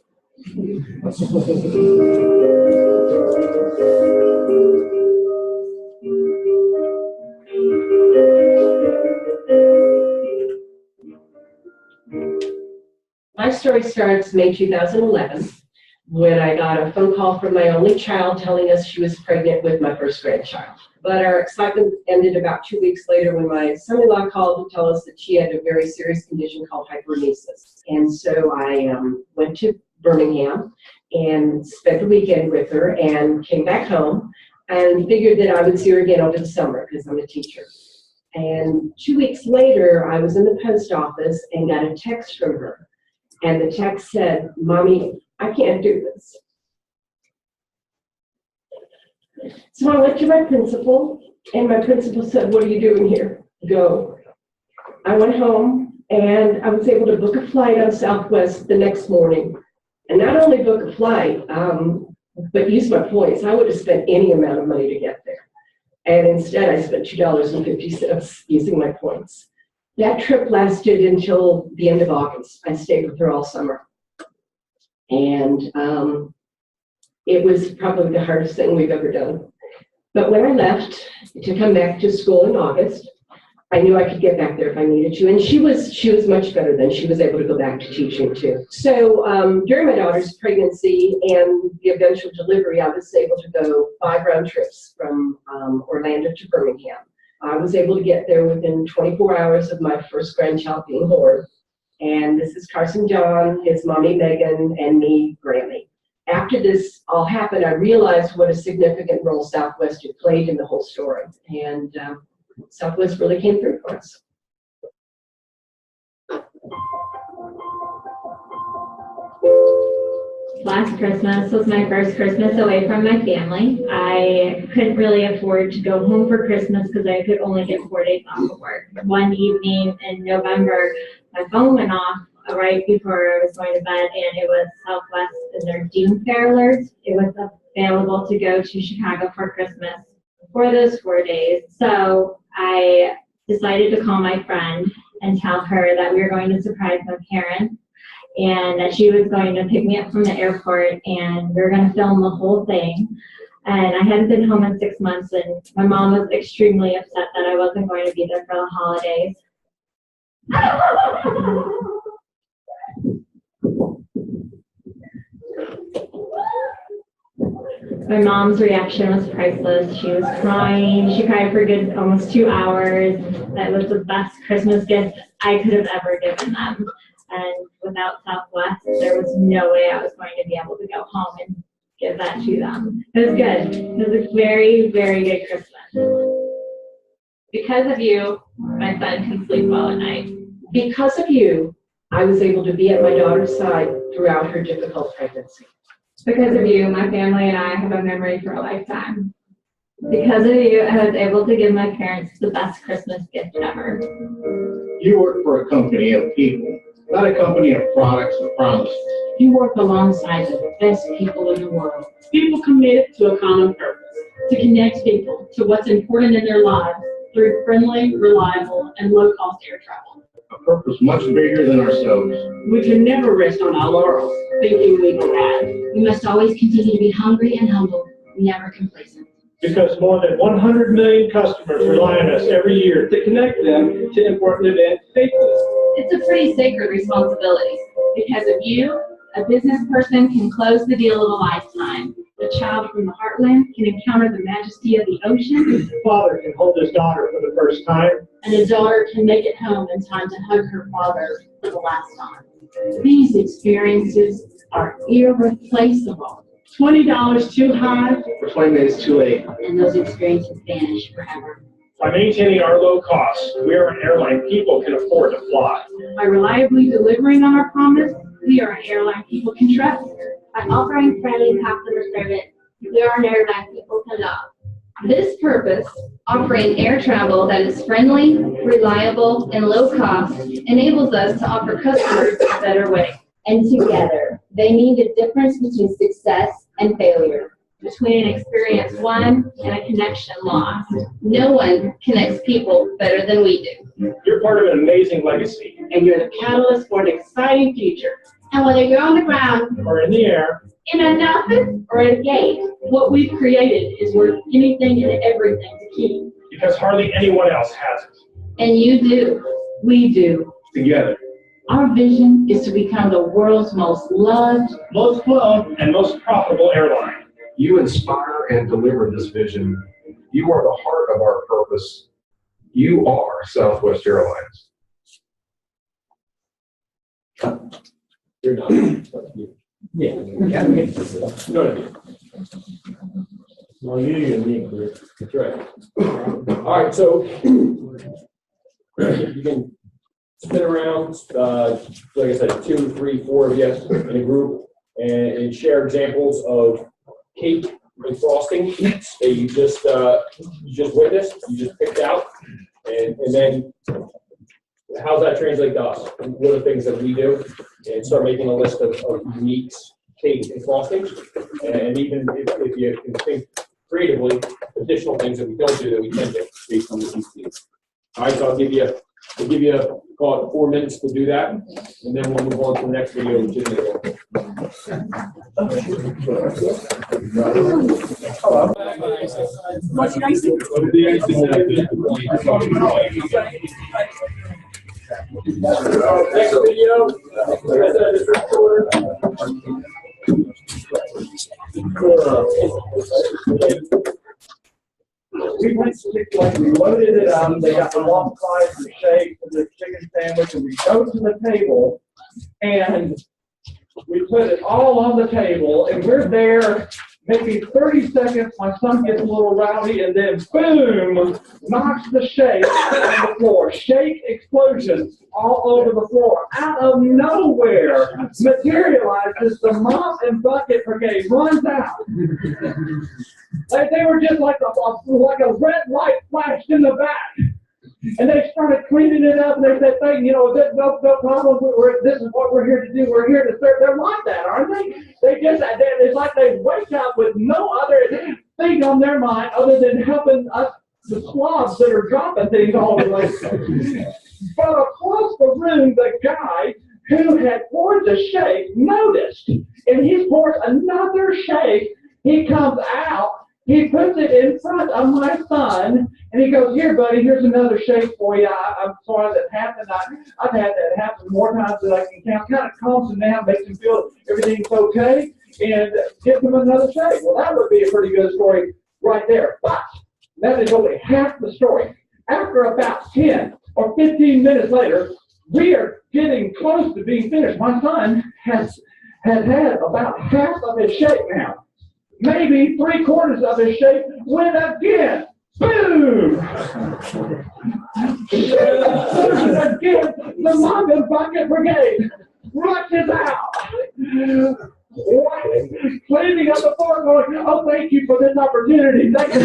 S21: My story starts May 2011, when I got a phone call from my only child telling us she was pregnant with my first grandchild. But our excitement ended about 2 weeks later when my son-in-law called to tell us that she had a very serious condition called hyperemesis. And so I went to Birmingham and spent the weekend with her and came back home and figured that I would see her again over the summer because I'm a teacher. And 2 weeks later, I was in the post office and got a text from her. And the text said, Mommy, I can't do this. So I went to my principal, and my principal said, what are you doing here? Go. I went home, and I was able to book a flight on Southwest the next morning. And not only book a flight, but use my points. I would have spent any amount of money to get there. And instead, I spent $2.50 using my points. That trip lasted until the end of August. I stayed with her all summer. And it was probably the hardest thing we've ever done. But when I left to come back to school in August, I knew I could get back there if I needed to. And she was much better then. She was able to go back to teaching too. So during my daughter's pregnancy and the eventual delivery, I was able to go 5 round trips from Orlando to Birmingham. I was able to get there within 24 hours of my first grandchild being born. And this is Carson John, his mommy Megan, and me, Grammy. After this all happened, I realized what a significant role Southwest had played in the whole story. And Southwest really came through for us.
S12: last Christmas was my first Christmas away from my family. I couldn't really afford to go home for Christmas because I could only get 4 days off of work. One evening in November, my phone went off right before I was going to bed, and it was Southwest and their Dean Fair alert. It was available to go to Chicago for Christmas for those 4 days. So I decided to call my friend and tell her that we were going to surprise my parents and that she was going to pick me up from the airport and we were going to film the whole thing. And I hadn't been home in 6 months, and my mom was extremely upset that I wasn't going to be there for the holidays. My mom's reaction was priceless. She was crying. She cried for a good almost 2 hours. That was the best Christmas gift I could have ever given them. And without Southwest, there was no way I was going to be able to go home and give that to them. It was good. It was a very, very good Christmas. Because of you, my son can sleep well at night.
S21: Because of you, I was able to be at my daughter's side throughout her difficult pregnancy.
S11: Because of you, my family and I have a memory for a lifetime. Because of you, I was able to give my parents the best Christmas gift ever.
S2: You work for a company of people, not a company of products or promises.
S15: You work alongside the best people in the world. People committed to a common purpose, to connect people to what's important in their lives through friendly, reliable, and low-cost air travel.
S2: A purpose much bigger than ourselves.
S15: We can never rest on our laurels, thinking we can add.
S18: We must always continue to be hungry and humble, never complacent.
S17: Because more than 100 million customers rely on us every year to connect them to important events safely.
S11: It's a pretty sacred responsibility. Because of you, a business person can close the deal of a lifetime. A child from the heartland can encounter the majesty of the ocean.
S17: A father can hold his daughter for the first time.
S15: And a daughter can make it home in time to hug her father for the last time. These experiences are irreplaceable. $20 too high,
S2: For 20 minutes too late.
S15: and those experiences vanish forever.
S17: By maintaining our low costs, we are an airline people can afford to fly.
S11: By reliably delivering on our promise, we are an airline people can trust.
S18: By offering friendly customer service, we are an airline people can love.
S11: This purpose, offering air travel that is friendly, reliable, and low cost, enables us to offer customers a better way.
S18: And together, they mean the difference between success and failure.
S11: Between an experience won and a connection lost. No one connects people better than we do.
S17: You're part of an amazing legacy.
S15: And you're the catalyst for an exciting future.
S18: And whether you're on the ground,
S17: Or in the air.
S18: in an office,
S15: Or a gate, what we've created is worth anything and everything to keep.
S17: Because hardly anyone else has it.
S11: And you do.
S15: We do.
S17: Together.
S15: Our vision is to become the world's most loved,
S17: Most flown, and most profitable airline.
S9: You inspire and deliver this vision. You are the heart of our purpose. You are Southwest Airlines.
S1: You're not.
S5: Yeah.
S1: Go ahead.
S3: Well, you're unique.
S1: That's right. All right, so you can spin around, like I said, 2, 3, 4 of you in a group and share examples of cake and frosting that you just witnessed, you just picked out, and then how's that translate to us? What are the things that we do? And start making a list of unique cake and frostings, and even if you can think creatively, additional things that we don't do that we can do based on what you see. All right, so I'll give you call it 4 minutes to do that, and then we'll move on to the next video, which is
S11: What's your icing?
S1: Next video.
S3: We went to Chick-fil-A, we loaded it up, they got the waffle fries, the shake, and the chicken sandwich, and we go to the table, and we put it all on the table, and we're there
S17: maybe 30 seconds, my son gets a little rowdy, and then boom, knocks the shake on the floor. Shake explosion all over the floor. Out of nowhere materializes the mop and bucket brigade, runs out. They were just like a red light flashed in the back. And they started cleaning it up, and they said, "Hey, you know, no problem. This is what we're here to do. We're here to serve." They're like that, aren't they? It's like they wake up with no other thing on their mind other than helping us, the slobs that are dropping things all over the place. But across the room, the guy who had poured the shake noticed, and he pours another shake. He comes out. He puts it in front of my son, and he goes, "Here, buddy, here's another shake for you. I'm sorry that happened. I've had that happen more times than I can count." Kind of calms him down, makes him feel everything's okay, and gives him another shake. Well, that would be a pretty good story right there. But that is only half the story. After about 10 or 15 minutes later, we are getting close to being finished. My son has had about half of his shake now. Maybe 3/4 of his shake went again. Boom! Again, the mop and bucket brigade rushes out. Cleaning up the floor, going, "Oh, thank you for this opportunity. Thank you."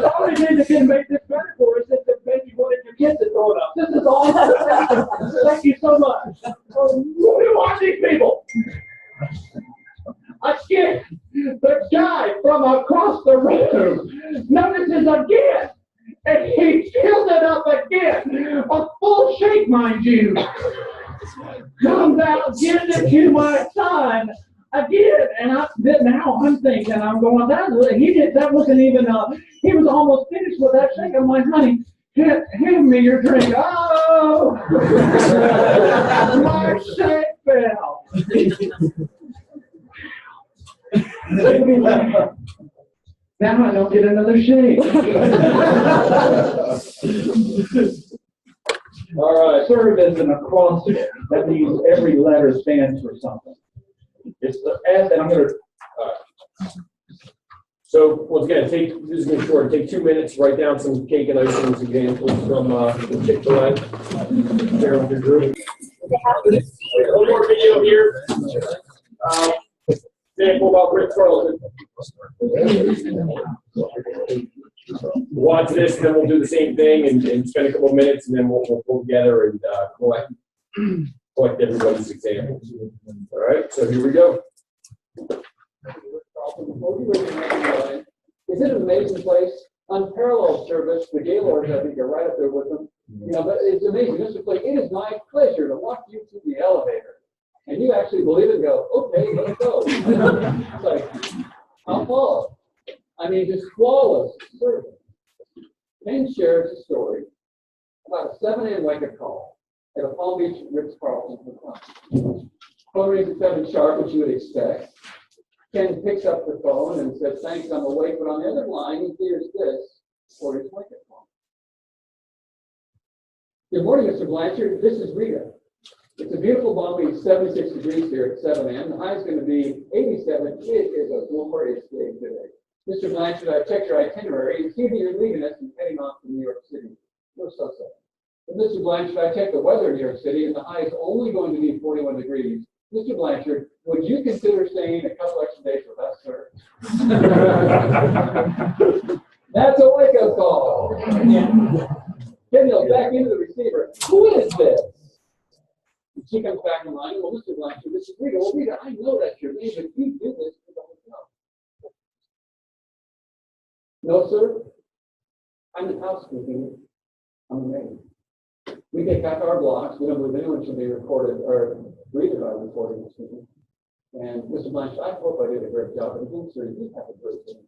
S17: All we need to make this better for us is that maybe one of your kids to throw it up. This is all. Thank you so much. Who are these people? Again, the guy from across the room notices again, and he fills it up again. A full shake, mind you. Comes out, gives it to my son again, and now I'm thinking, I'm going, that wasn't even, he was almost finished with that shake. I'm like, "Honey, hand me your drink." Oh, my shake fell. Now I don't get another shake. All right, serve is an acrostic. That means every letter stands for something. It's the S, and I'm going to.
S1: So once again, this is going to be short. Take 2 minutes, write down some cake and icing examples from Chick-fil-A. Share with your group. One more video here. Example about Rick Carlton. Watch this, and then we'll do the same thing and spend a couple of minutes, and then we'll pull together and collect everybody's examples. All right, so here we go.
S6: Is it an amazing place? Unparalleled service. The Gaylords, I think, are right up there with them. You know, but it's amazing. This is like, it is my pleasure to walk you through the elevator. And you actually believe it and go, "Okay, let's go." It's like, I'll follow. I mean, just flawless service. Ken shares a story about a 7 a.m. wake-up call at a Palm Beach Ritz-Carlton. Phone rings at 7 sharp, which you would expect. Ken picks up the phone and says, "Thanks, I'm awake," but on the other line, he hears this for his wake-up call. "Good morning, Mr. Blanchard. This is Rita. It's a beautiful, balmy 76 degrees here at 7 a.m. The high is going to be 87. It is a glorious day today. Mr. Blanchard, I've checked your itinerary. It's either you're leaving us and heading off to New York City. We're so sad. But Mr. Blanchard, I checked the weather in New York City, and the high is only going to be 41 degrees. Mr. Blanchard, would you consider staying a couple extra days with us, sir?" That's a wake-up call. Ken yells back into the receiver, "Who is this?" She comes back in line. "Well, Mr. Blanchard, this is Rita." "Well, Rita, I know that's your name, but you do this for the hotel." "No, sir. I'm the housekeeping. I'm the maid. We take back our blocks. We don't believe anyone should be recorded or greeted by recording this meeting. And Mr. Blanchard, I hope I did a great job. And again, sir, you have a great thing.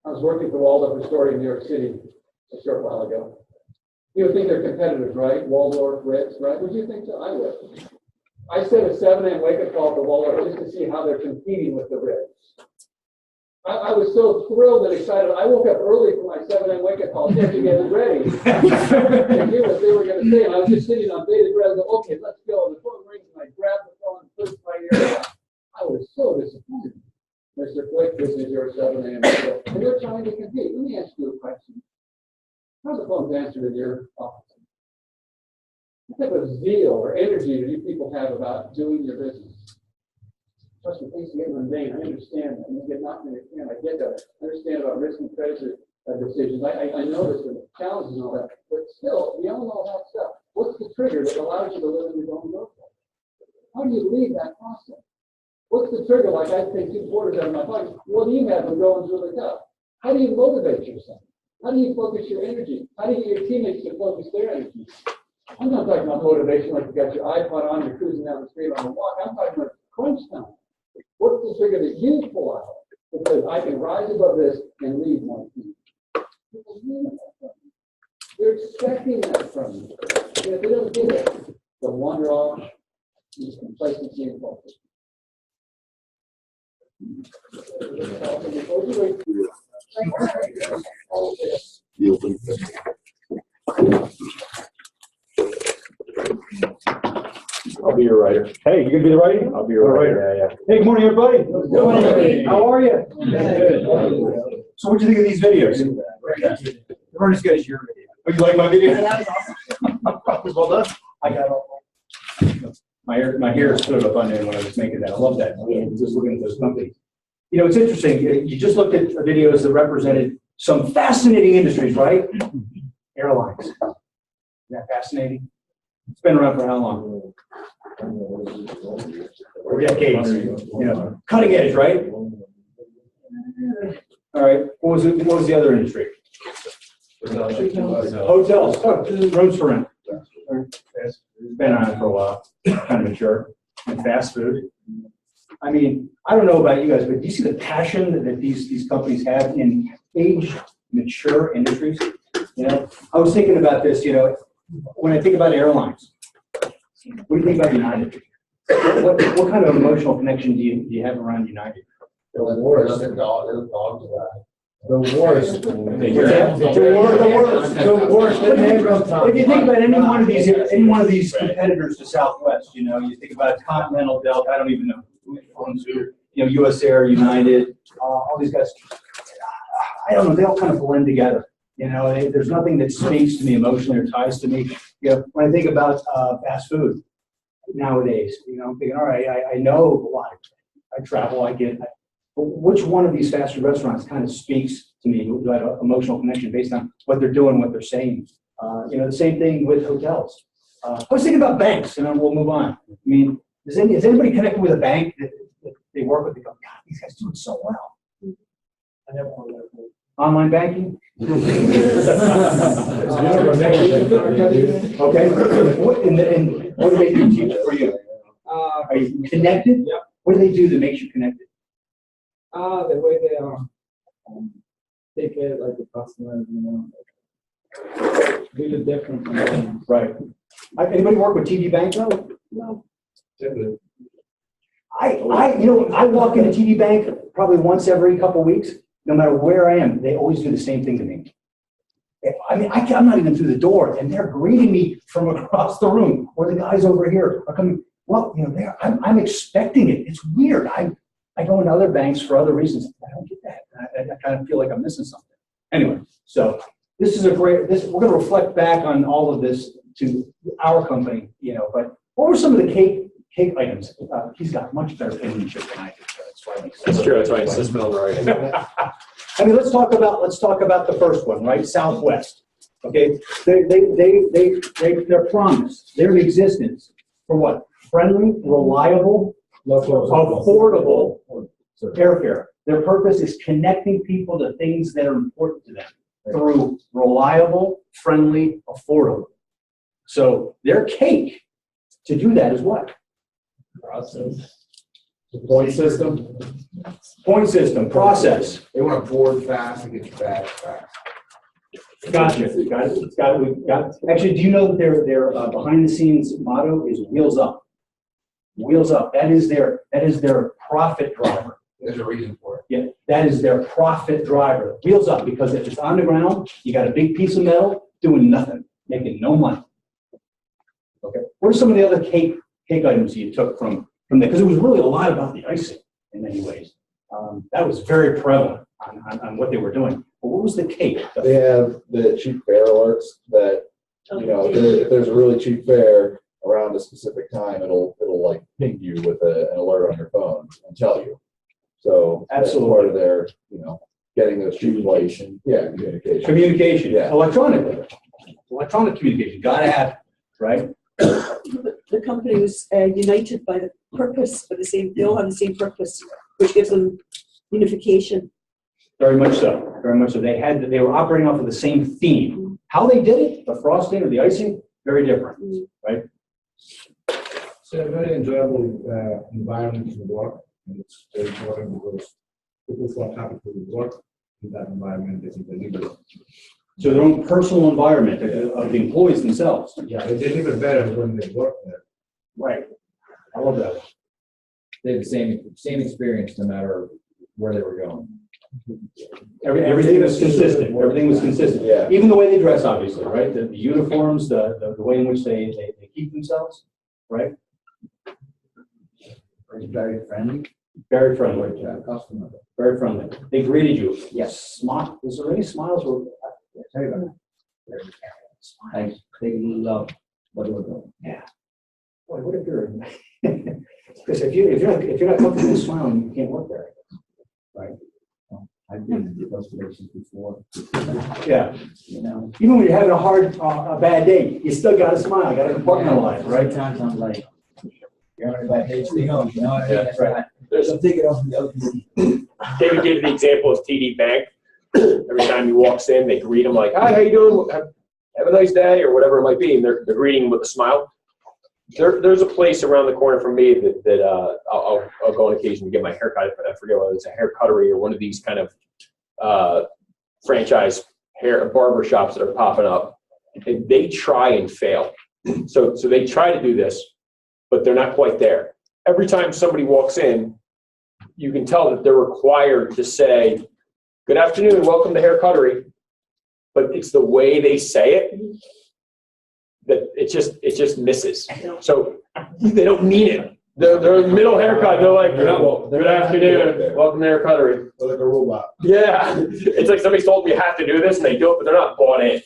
S6: I was working for Waldorf Astoria in New York City a short while ago. You would think they're competitors, right? Waldorf, Ritz, right? Would you think so? I would. I set a 7 a.m. wake-up call to Waldorf just to see how they're competing with the Ritz. I was so thrilled and excited. I woke up early for my 7 a.m. wake-up call just to get it ready. And hear what they were going to say. And I was just sitting on bated breath. Okay, let's go. The phone rings, and I grab the phone and push Blake business here at 7 a.m. And they're trying to compete. Let me ask you a question. How's the phone's answered in your office? What type of zeal or energy do you people have about doing your business? Trust me, things get mundane. I understand that. You get knocked in the can. I get that. I understand about risk and credit decisions. I know this and challenges and all that. But still, beyond all that stuff, what's the trigger that allows you to live in your own growth? How do you lead that process? What's the trigger? Like I take 2 quarters out of my pocket. What do you have when going's really tough? How do you motivate yourself? How do you focus your energy? How do you get your teammates to focus their energy? I'm not talking about motivation like you got your iPod on, you're cruising down the street on the walk. I'm talking about crunch time. What's the trigger that you pull out that says, I can rise above this and lead my team? People need that from you. They're expecting that from you. And if they don't get it, they'll wander off into complacency and focus.
S7: I'll be your writer. Hey, you gonna be the writer? I'll be your writer. Yeah. Hey, good morning, everybody. Good morning. How are you? Good. So what'd you think of these videos? Ernest, guys, your video. Oh, you like my video? That was awesome. Well done. I got all my hair stood up on there when I was making that. I love that. Just looking at those companies. You know, it's interesting. You just looked at videos that represented some fascinating industries, right? Airlines. Isn't that fascinating? It's been around for how long? For decades. You know, cutting edge, right? All right. What was the other industry? Hotels. Rooms for rent. It's been around for a while. Kind of mature. And fast food. I mean, I don't know about you guys, but do you see the passion that these companies have in age-mature industries? You know, I was thinking about this, you know, when I think about airlines, what do you think about United? What kind of emotional connection do you have around United?
S2: The worst. The worst.
S7: If you think about any one of these competitors to Southwest, you know, you think about Continental, Delta, I don't even know who owns who, you know, US Air, United, all these guys. I don't know, they all kind of blend together. You know, there's nothing that speaks to me emotionally or ties to me. You know, when I think about fast food nowadays, you know, I'm thinking, all right, I know a lot. I travel, I get. But which one of these fast food restaurants kind of speaks to me? Do I have an emotional connection based on what they're doing, what they're saying? You know, the same thing with hotels. I was thinking about banks, and then we'll move on. I mean, is anybody connected with a bank that they work with? They go, God, these guys do it so well. I never heard of that. Online banking? Okay. And what do they do for you? Are you connected? Yep. What do they do that makes you connected?
S3: The way they take care like the customers, you know, really different from them.
S7: Right. Anybody work with TD Bank though?
S3: No.
S7: I walk into TD Bank probably once every couple of weeks. No matter where I am, they always do the same thing to me. I mean, I'm not even through the door, and they're greeting me from across the room, or the guys over here are coming. Well, you know, I'm expecting it. It's weird. I go into other banks for other reasons. I don't get that. I kind of feel like I'm missing something. Anyway, so this is we're going to reflect back on all of this to our company, you know. But what were some of the cake items? He's got much better penmanship than I do.
S1: That's true. That's why I insist on the writing.
S7: I mean, let's talk about the first one, right? Southwest. Okay, their promise, their existence for what? Friendly, reliable, affordable airfare. Their purpose is connecting people to things that are important to them through reliable, friendly, affordable. So their cake to do that is what?
S3: Process.
S7: The point system. Point system, process.
S2: They want to board fast and get you back fast.
S7: Gotcha. Got it. Actually, do you know that their behind-the-scenes motto is "Wheels Up"? Wheels Up. That is their profit driver.
S2: There's a reason for it.
S7: Yeah, that is their profit driver. Wheels Up, because if it's on the ground, you got a big piece of metal doing nothing, making no money. Okay. What are some of the other cake items you took from there? Because it was really a lot about the icing in many ways. That was very prevalent on what they were doing. But what was the cake?
S2: They have the cheap fare alerts that, you know, if there's a really cheap fare around a specific time, it'll like ping you with an alert on your phone and tell you. So that's part of their, you know, getting those cheap flights. Yeah, communication.
S7: Communication,
S2: Yeah.
S7: electronically. Electronic communication, gotta have, it, right?
S8: The company was united by the purpose, but they all have the same purpose, which gives them unification.
S7: Very much so, very much so. They were operating off of the same theme. How they did it, the frosting or the icing, very different, right?
S22: It's a very enjoyable environment to work, and it's very important because people feel happy to work in that environment that they deliver.
S7: So their own personal environment of the employees themselves.
S22: Yeah, they deliver better when they work there.
S7: Right. I love that.
S5: They had the same experience no matter where they were going.
S7: Everything was consistent. Everything was consistent.
S2: Yeah.
S7: Even the way they dress, obviously, right? The uniforms, the way in which they keep themselves, right?
S5: Very friendly.
S7: Very friendly.
S5: Customer.
S7: Very friendly. They greeted you. Yes. Smile. Was there any smiles?
S5: Like they love what they were doing.
S7: Yeah. Boy, what if you're because if you're not comfortable smiling, you can't work there. Right.
S5: I've been in those places before.
S7: Yeah.
S5: You know.
S7: Even when you're having a bad day, you still got to smile. Got to compartmentalize, right?
S5: Sometimes I'm like, you're having a bad day, stay home. You know what I mean?
S7: Yeah,
S5: That's
S7: right.
S5: not- I'm taking off the other people.
S1: David gave the example of TD Bank. Every time he walks in, they greet him like, "Hi, how you doing? Have a nice day," or whatever it might be, and they're greeting him with a smile. There's a place around the corner from me that I'll go on occasion to get my hair cut. I forget whether it's a hair cuttery or one of these kind of franchise hair barber shops that are popping up. And they try and fail. So they try to do this, but they're not quite there. Every time somebody walks in, you can tell that they're required to say, "Good afternoon, welcome to Hair Cuttery," but it's the way they say it that it just misses. So they don't mean it. They're middle haircut. They're like, "Good afternoon, welcome to Hair Cuttery."
S2: Like a robot.
S1: Yeah, it's like somebody's told me you have to do this, and they do it, but they're not bought in.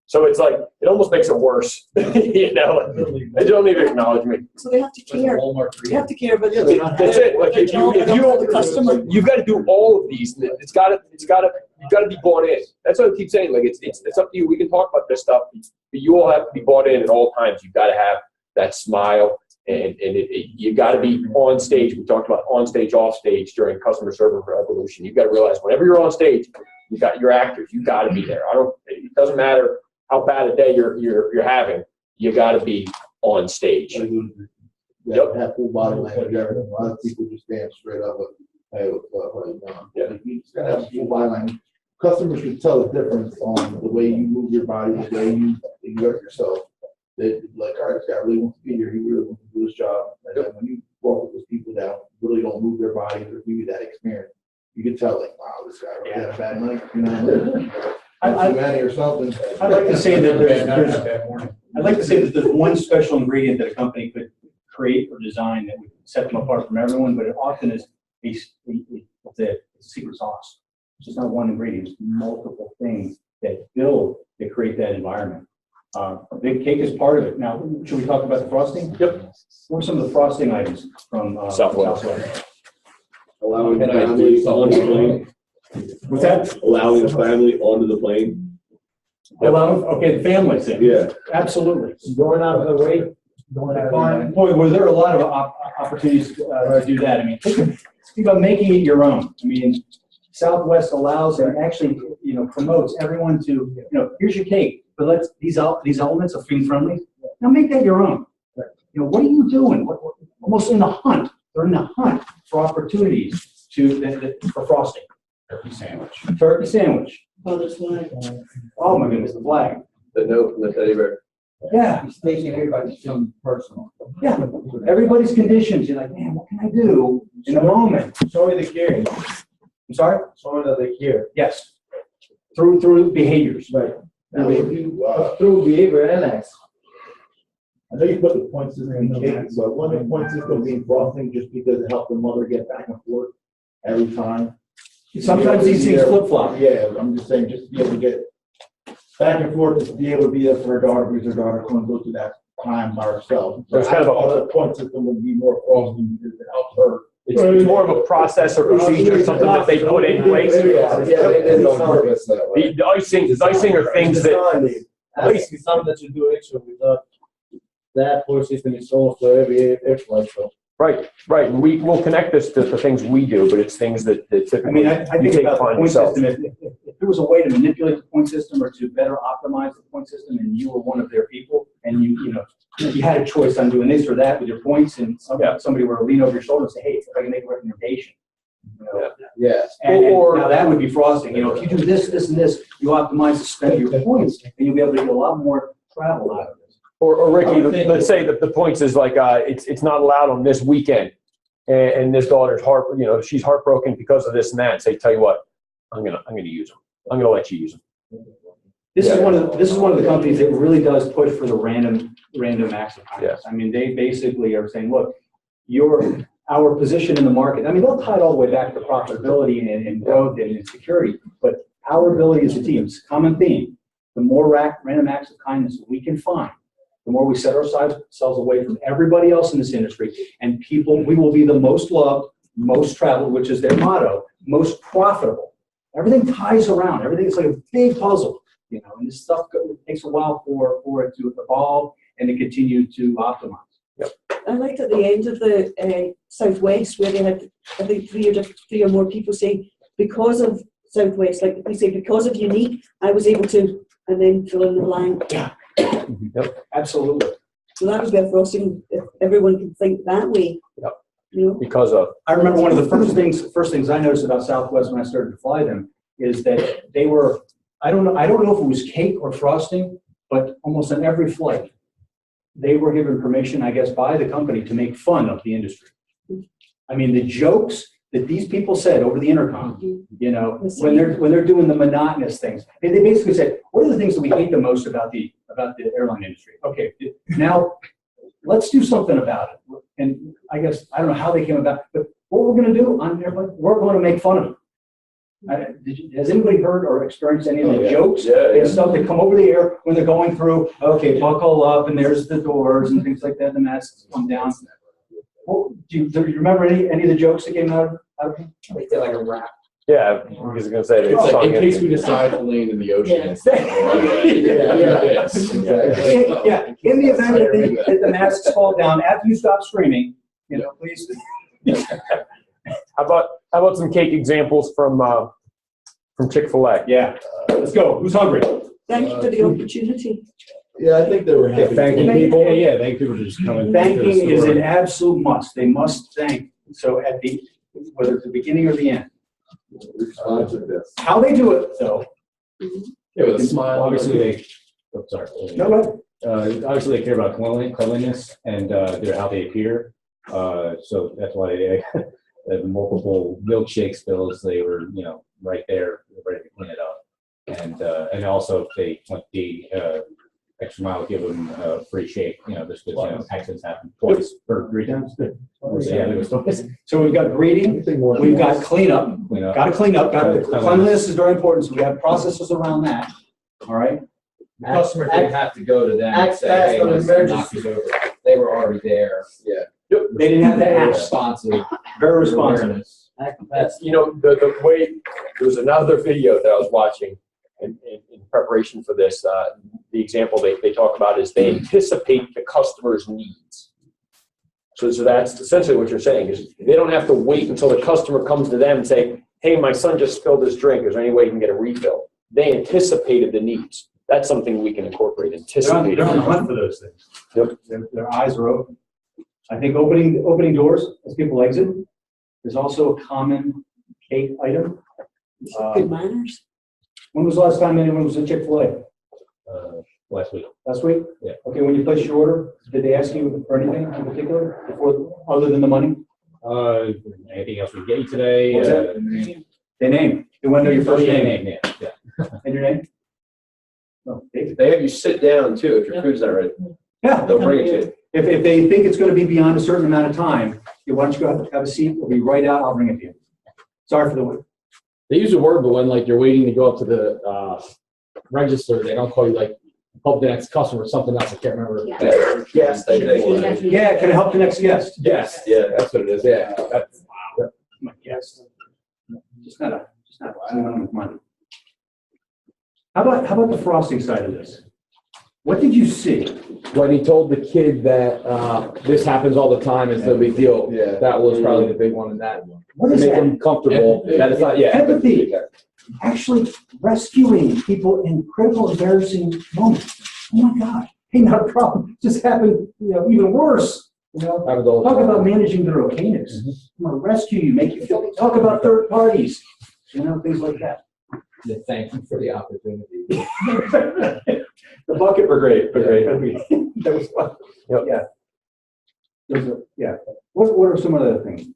S1: So it's like it almost makes it worse. You know, they don't even acknowledge me.
S8: So they have to care. They have to care about the
S1: That's it. Like if you
S8: the customer.
S1: you've got to do all of these. You've got to be bought in. That's what I keep saying. Like it's up to you. We can talk about this stuff, but you all have to be bought in at all times. You've got to have that smile, and you got to be on stage. We talked about on stage, off stage during customer service revolution. You've got to realize whenever you're on stage, you got your actors. You got to be there. It doesn't matter how bad a day you're having. You got to be on stage.
S2: Yep. Have full body language. Everything. A lot of people just stand straight up. Hey, what are you doing?
S1: Yeah.
S2: You just gotta have full body language. Customers can tell the difference on the way you move your body, the way you exert yourself. They like, all right, this guy really wants to be here. He really wants to do his job. And then when you walk with those people that really don't move their bodies or give you that experience, you can tell, like, wow, this guy really had a bad night. You know, or something.
S7: I'd like to say that I'd like to say that there's one special ingredient that a company could create or design that would set them apart from everyone, but it often is the secret sauce. It's just not one ingredient, it's multiple things that create that environment. A big cake is part of it. Now, should we talk about the frosting? Yep. What are some of the frosting items from Southwest?
S23: Allowing the family onto the plane.
S7: What's that?
S23: Allowing the family onto the plane.
S7: Okay, the family thing.
S23: Yeah.
S7: Absolutely.
S3: Going out of the way.
S7: Boy, were there a lot of opportunities to do that. I mean, think about making it your own. I mean, Southwest allows and actually, promotes everyone to, here's your cake, but these elements are food friendly. Now make that your own. What are you doing? Almost in the hunt. They're in the hunt for opportunities for frosting. Turkey sandwich.
S8: Oh, there's one.
S7: Oh my goodness, the flag.
S23: The note from the teddy bear.
S7: Yeah.
S5: It's making everybody feel personal.
S7: Yeah. Everybody's conditions. You're like, man, what can I do in the moment?
S3: Showing the care.
S7: I'm sorry?
S3: Showing that they care.
S7: Yes. Through behaviors.
S3: Right.
S2: Through behavior and acts. I know you put the point system in cake, but one of the point systems being frosting just because it helped the mother get back and forth. every time.
S7: Sometimes these things flip-flop.
S2: Yeah, I'm just saying, just to be able to get back and forth, just to be able to be there for her daughter, because her daughter couldn't go through that time by herself.
S1: There's kind of a-
S2: the point system would be more frosting because it helps her.
S1: It's more of a process or procedure, something that they put in place. The icing are things that.
S22: Basically, something that you do extra without that whole system is solved for every flight. So.
S1: Right, and we will connect this to the things we do, but it's things that
S7: I
S1: typically
S7: mean, I
S1: you
S7: think
S1: take
S7: about the
S1: upon
S7: point
S1: yourself.
S7: system, if there was a way to manipulate the point system or to better optimize the point system and you were one of their people and you had a choice on doing this or that with your points and somebody were to lean over your shoulder and say, hey, if I can make a recommendation.
S2: Yes.
S7: And now that would be frosting. If you do this, this, and this, you optimize the spend of your points and you'll be able to get a lot more travel out of it.
S1: Or Ricky, let's say that the points is like, it's not allowed on this weekend. And this daughter's she's heartbroken because of this and that. Say, tell you what, I'm gonna use them. I'm gonna let you use them.
S7: This is one of the companies that really does push for the random acts of kindness. I mean, they basically are saying, look, our position in the market. I mean, they'll tie it all the way back to profitability and growth and security, but our ability as a team, it's a common theme. The more random acts of kindness we can find, the more we set ourselves away from everybody else in this industry, and we will be the most loved, most traveled, which is their motto, most profitable. Everything ties around. Everything is like a big puzzle, and this stuff takes a while for it to evolve and to continue to optimize.
S8: I liked at the end of the Southwest where they had, I think, three or more people saying, because of Southwest, like they say, because of Unique, I was able to, and then fill in the blank.
S7: Yeah. Yep, absolutely.
S8: So that was where frosting, if everyone can think that way.
S1: Yep. Because of.
S7: I remember one of the first things I noticed about Southwest when I started to fly them is that they were, I don't know if it was cake or frosting, but almost on every flight, they were given permission, I guess, by the company to make fun of the industry. I mean, the jokes that these people said over the intercom, when they're doing the monotonous things, they basically said, what are the things that we hate the most about the airline industry? Okay, now let's do something about it. And I guess, I don't know how they came about, but what we're going to do on airplane, we're going to make fun of them. Has anybody heard or experienced any of the jokes and stuff that come over the air when they're going through, okay, buckle up, and there's the doors and things like that, the masks come down. Well, do you remember any of the jokes that came out of it?
S6: They did like a rap.
S1: Yeah, I was going to say.
S22: It's like, in case we decide to land in the ocean.
S7: Yeah, in the event that the masks fall down, after you stop screaming, please.
S1: How about some cake examples from Chick-fil-A?
S7: Yeah, let's go. Who's hungry?
S8: Thank you for the opportunity.
S22: Yeah, I think they were happy.
S7: Thanking people.
S22: Yeah, thank people to just come in.
S7: Thanking is an absolute must. They must thank. So whether it's the beginning or the end. How they do it, though.
S22: Yeah, with a smile.
S4: Obviously, sorry.
S7: No,
S4: obviously, they care about cleanliness and how they appear. So that's why they have multiple milkshake spills. They were, right there, ready to clean it up. And also, if they went the extra mile, give them a free shake. This was accidents happen twice or 3 times. Yeah, it was twice.
S7: So we've got greeting, we've got cleanup. Got to clean up. Cleanliness is very important. So we have processes around that. All right.
S10: The customer didn't have to go to them and say, hey, let's knock it over. They were already there.
S22: Yeah.
S7: They didn't have to ask.
S10: Responsive.
S7: Very responsive.
S1: That's, the way, there was another video that I was watching in preparation for this. The example they talk about is they anticipate the customer's needs. So that's essentially what you're saying, is they don't have to wait until the customer comes to them and say, hey, my son just spilled his drink. Is there any way he can get a refill? They anticipated the needs. That's something we can incorporate. Anticipate.
S7: They're on the hunt for those things.
S1: Yep.
S7: Their eyes are open. I think opening doors as people exit is also a common cake item.
S8: Good manners.
S7: When was the last time anyone was at Chick-fil-A?
S4: Last week.
S7: Last week?
S4: Yeah.
S7: Okay, when you placed your order, did they ask you for anything in particular other than the money?
S4: Anything else we get you today?
S7: What's that? Their name. They want to know your first name.
S4: Yeah.
S7: And your name? No,
S23: They have you sit down too if your food's not ready.
S7: Yeah.
S23: They'll bring it to you.
S7: If they think it's going to be beyond a certain amount of time, why don't you go have a seat? We'll be right out. I'll bring it to you. Sorry for the word.
S1: They use the word, but when like you're waiting to go up to the register, they don't call you like help the next customer or something else. I can't remember.
S23: Yes,
S7: Yeah, can I help the next guest?
S1: Yes.
S23: Yeah, that's what it is.
S1: Yeah. That's,
S7: My guest. Just not money. How about the frosting side of this? What did you see?
S1: when he told the kid that this happens all the time, it's no big deal.
S2: Yeah.
S1: That was probably the big one in that.
S7: What
S1: To
S7: is
S1: make
S7: that?
S1: him comfortable. That it's not. Yeah.
S7: Empathy. Actually rescuing people in critical, embarrassing moments. Oh my God. Hey, not a problem. Just happened, even worse. Talk about managing their okayness. I'm gonna rescue you, make you feel, talk about third parties, things like that.
S1: Thank you for the opportunity.
S7: The bucket brigade. That was fun. Yeah. Yeah. What are some other things?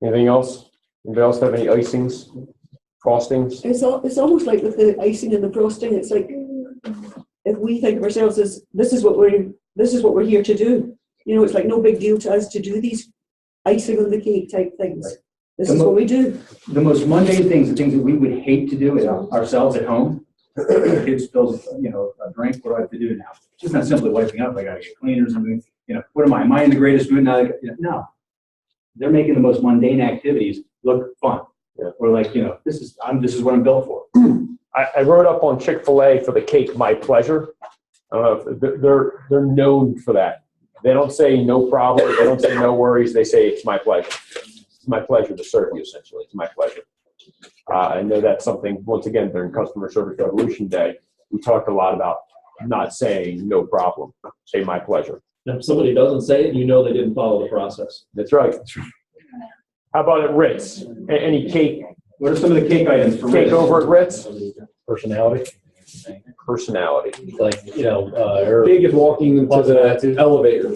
S1: Anything else? Anybody else have any icings, frostings?
S8: It's almost like with the icing and the frosting. It's like if we think of ourselves as this is what we're here to do. It's like no big deal to us to do these icing on the cake type things. Right. This is what we do.
S7: The most mundane things, the things that we would hate to do ourselves at home. Kids spills, a drink. What do I have to do now? It's just not simply wiping up. I got to get cleaners and what am I? Am I in the greatest mood now? No. They're making the most mundane activities look fun. Yeah. Or like, this is what I'm built for.
S1: I wrote up on Chick-fil-A for the cake, my pleasure. They're known for that. They don't say no problem. They don't say no worries. They say it's my pleasure. It's my pleasure to serve you, essentially. It's my pleasure. I know that's something, once again, during Customer Service Revolution Day, we talked a lot about not saying no problem. Say my pleasure.
S6: If somebody doesn't say it, they didn't follow the process.
S1: That's right. How about at Ritz? Any cake?
S7: What are some of the cake items for
S1: Cake
S7: Ritz?
S1: over at Ritz?
S13: Personality.
S1: Like,
S6: Big is walking into the elevator.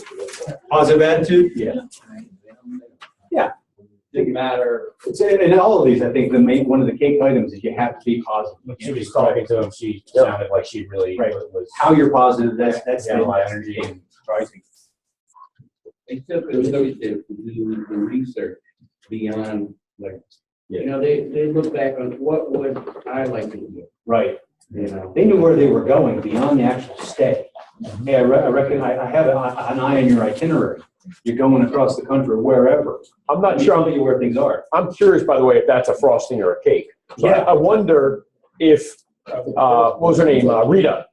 S7: Positive attitude?
S6: Yeah.
S7: Yeah.
S6: Didn't matter.
S7: It's in all of these, I think one of the cake items is you have to be positive.
S4: When she was talking to him, she sounded like she really was.
S7: How you're positive, that's
S4: a lot of energy and rising.
S10: Except if they do the research beyond, they look back on what would I like to do.
S7: Right. They knew where they were going beyond the actual stay. Hey, I reckon I have an eye on your itinerary. You're going across the country or wherever.
S1: I'm not sure.
S7: Tell you where things are.
S1: I'm curious, by the way, if that's a frosting or a cake. So
S7: Yeah.
S1: I wonder if, what was her name? Rita,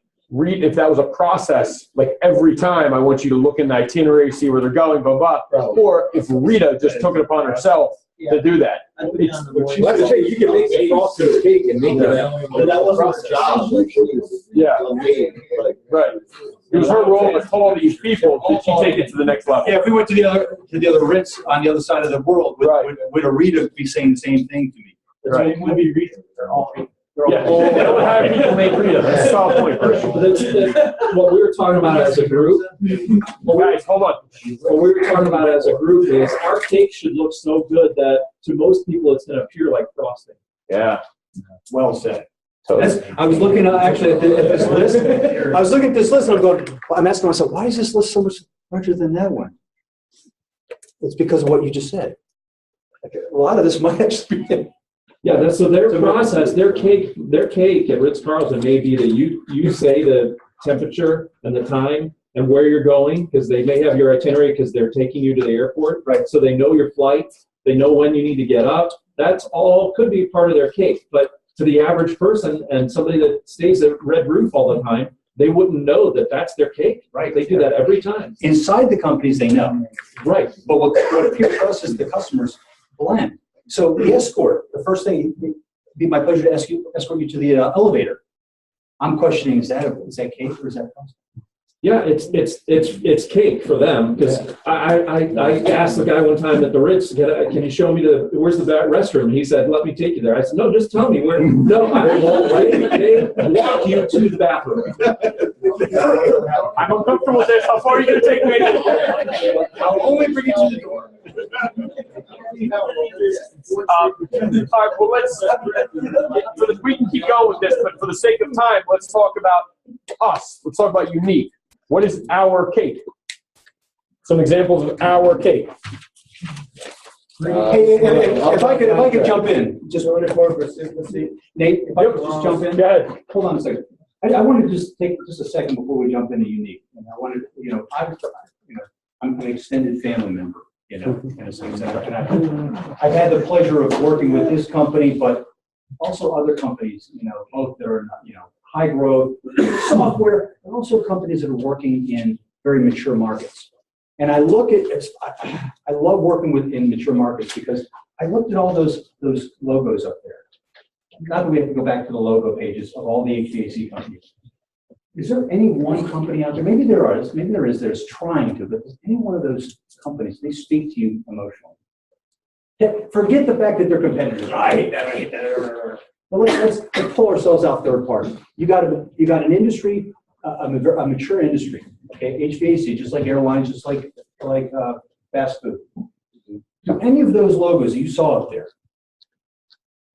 S1: if that was a process, like every time I want you to look in the itinerary, see where they're going, blah, blah, or if Rita just took it upon herself to do that.
S23: You can make a frosted cake and make it.
S2: That wasn't her job.
S1: Yeah. Right. It was her role to call these people. Did she take it to the next level?
S7: Yeah, if we went to the other Ritz on the other side of the world, would a Rita be saying the same thing to me?
S1: Right.
S7: Would be Rita. They're all.
S1: Yeah, they don't have people named Rita. That's a solid point, Christian.
S6: What we were talking about as a group.
S1: Well, guys, hold on.
S6: What we were talking about as a group is our cake should look so good that to most people it's going to appear like frosting.
S1: Yeah.
S7: Well said. I was looking actually at this list. I was looking at this list and I'm asking myself, why is this list so much larger than that one? It's because of what you just said. A lot of this might actually be.
S6: Yeah, so their process, their cake at Ritz-Carlton may be that you say the temperature and the time and where you're going, because they may have your itinerary because they're taking you to the airport.
S7: Right.
S6: So they know your flight, they know when you need to get up. That's all could be part of their cake. But to the average person and somebody that stays at Red Roof all the time, they wouldn't know that that's their cake. Right. They do that every time.
S7: Inside the companies, they know.
S6: Right.
S7: But what appears to us is the customers blend. So the escort, the first thing, it'd be my pleasure to escort you to the elevator. I'm questioning, is that cake or is that frosting?
S6: Yeah, it's cake for them because I asked the guy one time at the Ritz, can you show me where's the restroom? He said, let me take you there. I said, no, just tell me where. No, I won't walk you to the bathroom.
S1: I'm uncomfortable with this. How far are you going to take me?
S7: I'll only bring you to the door.
S1: All right, well, we can keep going with this, but for the sake of time, let's talk about us. Let's talk about unique. What is our cake? Some examples of our cake.
S7: Hey, if I could jump in, just Nate, if I could just jump in.
S1: Go ahead.
S7: Hold on a second. I wanted to just take just a second before we jump into Unique. And I wanted, I'm an extended family member, in a sense. And I've had the pleasure of working with this company, but also other companies, both that are, high growth software, and also companies that are working in very mature markets. And I look at, I love working in mature markets because I looked at all those logos up there. Not that we have to go back to the logo pages of all the HVAC companies. Is there any one company out there, maybe there is, that's trying to, but is any one of those companies, they speak to you emotionally? Forget the fact that they're competitors. I hate that. Well, let's pull ourselves out third party. You got an industry, a mature industry, okay? HVAC, just like airlines, just like fast food. Do any of those logos you saw up there,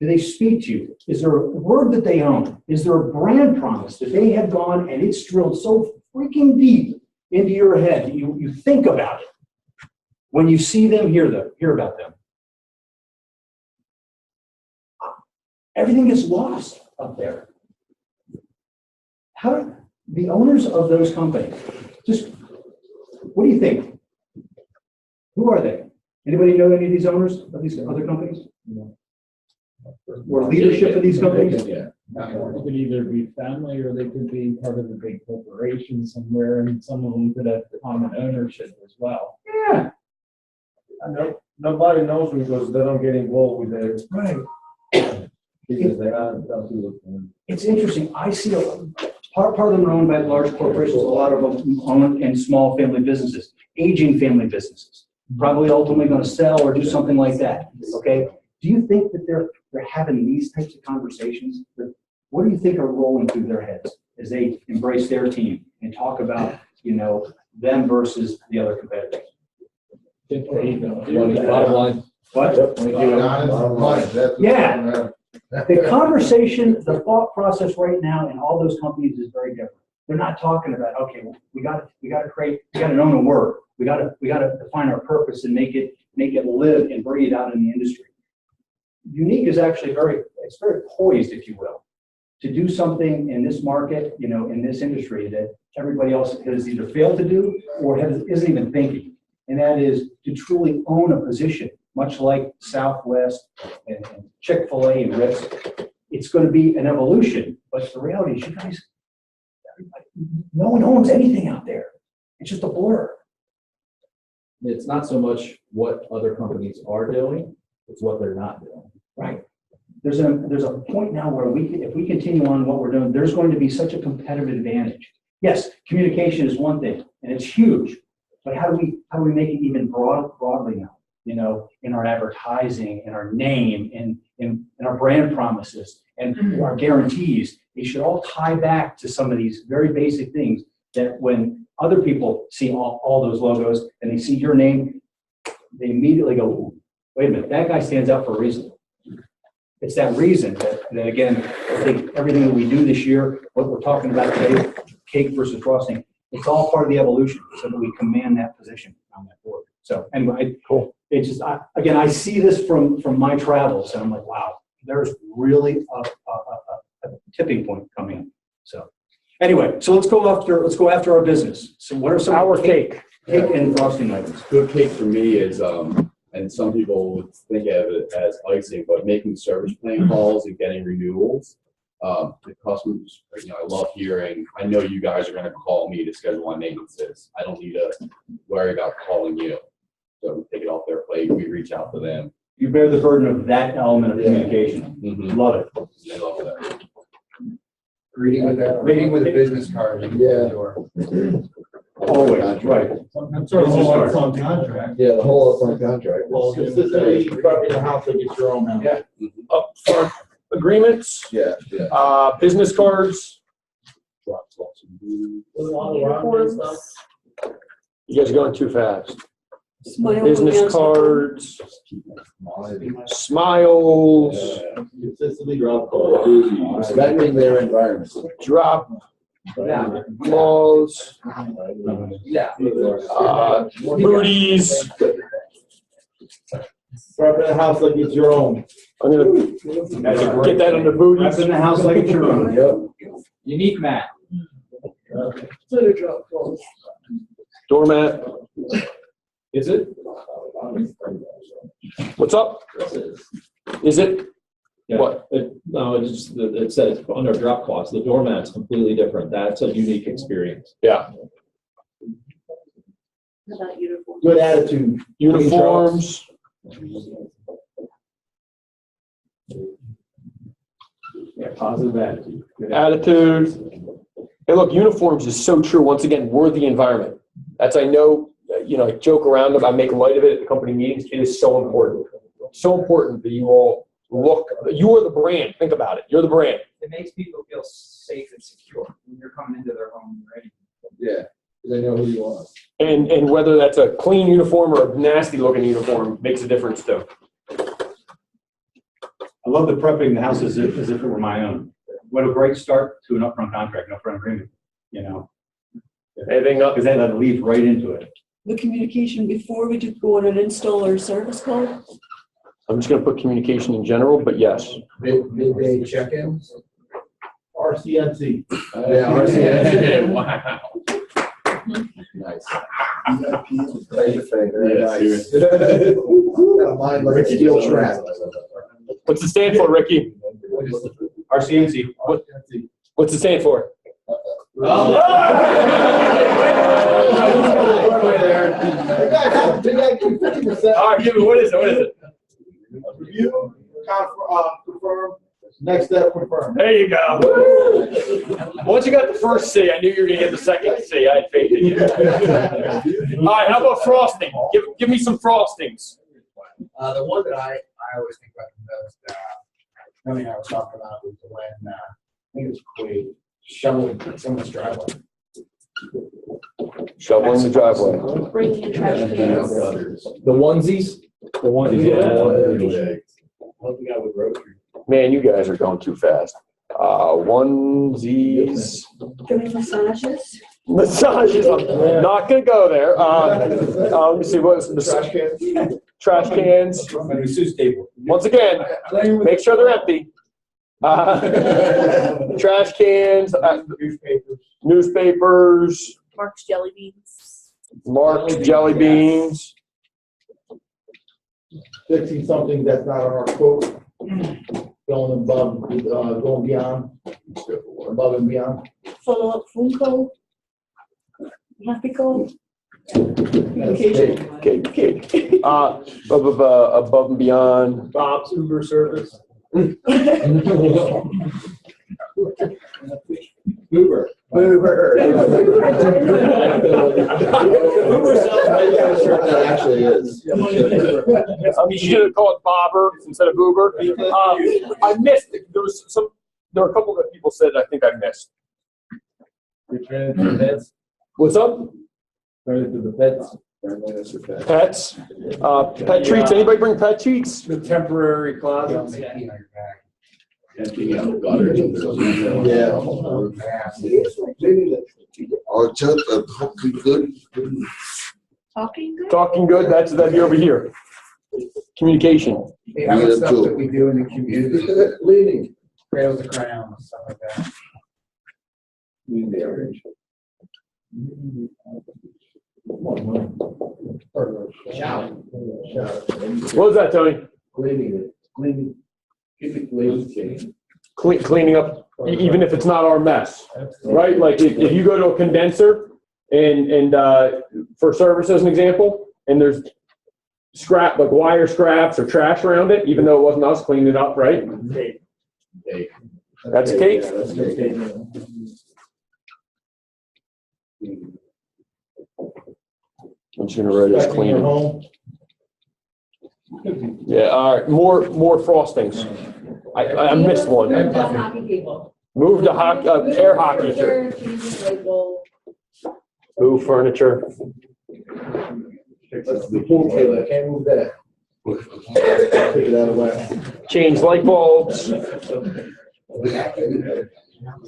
S7: do they speak to you? Is there a word that they own? Is there a brand promise that they have gone and it's drilled so freaking deep into your head that you think about it when you see them, hear about them? Everything gets lost up there. How do the owners of those companies, what do you think? Who are they? Anybody know any of these owners of these other companies? No. Or leadership of these companies?
S13: Yeah. It could either be family or they could be part of a big corporation somewhere, and some of them could have common ownership as well.
S7: Yeah.
S13: Nobody knows because they don't get involved with their.
S7: Right.
S13: Because they don't do it.
S7: It's interesting. I see part of them are owned by large corporations. A lot of them own in small family businesses, aging family businesses, probably ultimately going to sell or do something like that. Okay. Do you think that they're having these types of conversations? What do you think are rolling through their heads as they embrace their team and talk about, them versus the other competitors?
S1: Bottom line.
S7: What? Yeah. The conversation, the thought process right now in all those companies is very different. They're not talking about, okay, we got to own a word. We got to define our purpose and make it live and breathe out in the industry. Unique is actually very poised, if you will, to do something in this market, in this industry that everybody else has either failed to do or isn't even thinking. And that is to truly own a position, much like Southwest and Chick-fil-A and Ritz. It's going to be an evolution, but the reality is, you guys, no one owns anything out there. It's just a blur.
S14: It's not so much what other companies are doing, it's what they're not doing.
S7: Right. There's a point now where if we continue on what we're doing, there's going to be such a competitive advantage. Yes, communication is one thing, and it's huge. But how do we make it even broadly now? In our advertising, in our name, in our brand promises, and our guarantees. They should all tie back to some of these very basic things that when other people see all those logos and they see your name, they immediately go, ooh, wait a minute, that guy stands out for a reason. It's that reason that again, I think everything that we do this year, what we're talking about today, cake versus frosting, it's all part of the evolution so that we command that position on that board. So anyway, cool. It's just, I see this from my travels and I'm like, wow, there's really a tipping point coming up. So anyway, so let's go after our business. So what are some
S1: our cake
S7: and frosting items?
S16: Good cake for me is, and some people would think of it as icing, but making service plan calls and getting renewals. The customers, I love hearing, I know you guys are going to call me to schedule my maintenances. I don't need to worry about calling you. So we take it off their plate, we reach out to them.
S7: You bear the burden of that element of communication.
S16: Mm-hmm.
S7: Love it.
S16: I love that.
S2: Greeting with a business card. Yeah.
S7: Always, right.
S13: That's sort of a whole upfront contract.
S2: Yeah, the whole upfront contract.
S13: Well, consistently, you probably in the house to get your own house.
S1: Yeah. Upfront agreements.
S2: Yeah.
S1: Business cards.
S8: Uniforms.
S1: You guys are going too fast.
S8: Smile
S1: Business cards. Smiles.
S2: Consistently drop calls. Respecting their environment.
S1: Drop. Claws.
S2: Yeah.
S1: Booties.
S2: Prep in the house like it's your own.
S1: I'm gonna get that under booties.
S7: Prep in the house like it's your own.
S2: Yep.
S14: Unique mat.
S1: Doormat.
S14: Is it?
S1: What's up? Is it?
S14: Yeah.
S1: What?
S14: No, it said it's under drop cloths. The doormat's completely different. That's a unique experience.
S1: Yeah.
S8: How about uniform?
S2: Good attitude.
S1: Uniforms.
S14: Yeah, positive attitude. Good
S1: Attitude. Hey, look, uniforms is so true. Once again, we're the environment. That's, I know, I joke around about, I make light of it at the company meetings. It is so important. So important that you all look, you are the brand. Think about it. You're the brand.
S12: It makes people feel safe and secure when you're coming into their home, right?
S2: Yeah, they know who you are.
S1: And whether that's a clean uniform or a nasty looking uniform makes a difference too.
S7: I love the prepping the house as if it were my own. What a great start to an upfront contract, an upfront agreement,
S1: Anything up?
S7: Because that leads right into it.
S8: The communication before we do go on an install or service call?
S1: I'm just going to put communication in general, but yes.
S22: Midday check-ins.
S2: RCNC.
S22: Yeah, RCNC.
S16: Wow. Nice.
S22: Face to face, very
S16: Yeah,
S22: nice.
S16: seriously.
S22: Got a mind like a steel trap.
S1: What's it stand for, Ricky?
S7: RCNC.
S1: What's it stand for? All right, give me, what is it? What is it?
S2: Review, confirm, next step, confirm.
S1: There you go. Once you got the first C, I knew you were going to get the second C. I had faith in you. All right, how about frosting? Give me some frostings.
S22: The one that I always think about the most, Tony and I was talking about was when, I think it was Quaid, shoveling someone's driveway.
S1: Shoveling the driveway.
S8: Bringing in trash cans.
S14: The onesies? The onesies.
S16: Yeah.
S22: What we got with Rotary?
S1: Man, you guys are going too fast. Onesies.
S8: Giving massages.
S1: Massages. I'm not going to go there. Let me see. What's the
S22: Trash cans?
S1: trash cans?
S7: Masseuse table.
S1: Once again, make sure they're empty. Trash cans, newspapers,
S8: Mark's jelly beans.
S1: Mark's jelly beans.
S2: Fixing something that's not on our quote. Going above, going beyond, above and beyond.
S8: Follow up phone call. Happy call. Communication.
S1: Cake. Above and beyond.
S3: Bob's Uber service.
S22: Uber.
S16: That actually is.
S1: You should have called Bobber instead of Uber. I missed it. There were a couple that people said I think I missed.
S22: Return to the pets.
S1: What's up?
S22: Return to the pets.
S1: Pets. Pet treats. Anybody bring pet treats?
S3: The temporary closets.
S16: Emptying out the gutters.
S2: Yeah.
S19: Our church, hopefully good.
S8: Talking good?
S1: Talking good. That'd be over here. Communication.
S22: Hey, how much stuff that we do in the community?
S2: Leaning.
S22: Trails of crowns, stuff like that. Shout.
S1: What was that, Tony?
S2: Cleaning. Keep it clean.
S1: Cleaning up, even if it's not our mess, right? Like if you go to a condenser and for service as an example, and there's scrap, like wire scraps or trash around it, even though it wasn't us cleaning it up, right?
S16: Cake.
S1: That's cake.
S2: Yeah, that's cake.
S1: I'm just gonna write as
S2: Back in your
S1: clean.
S2: home.
S1: Yeah, all right, more frostings. I missed one.
S18: Move the hockey table.
S1: Move the hockey, air hockey. Move furniture.
S2: That's the pool table. Can't move that. Take it out of whack.
S1: Change light bulbs. All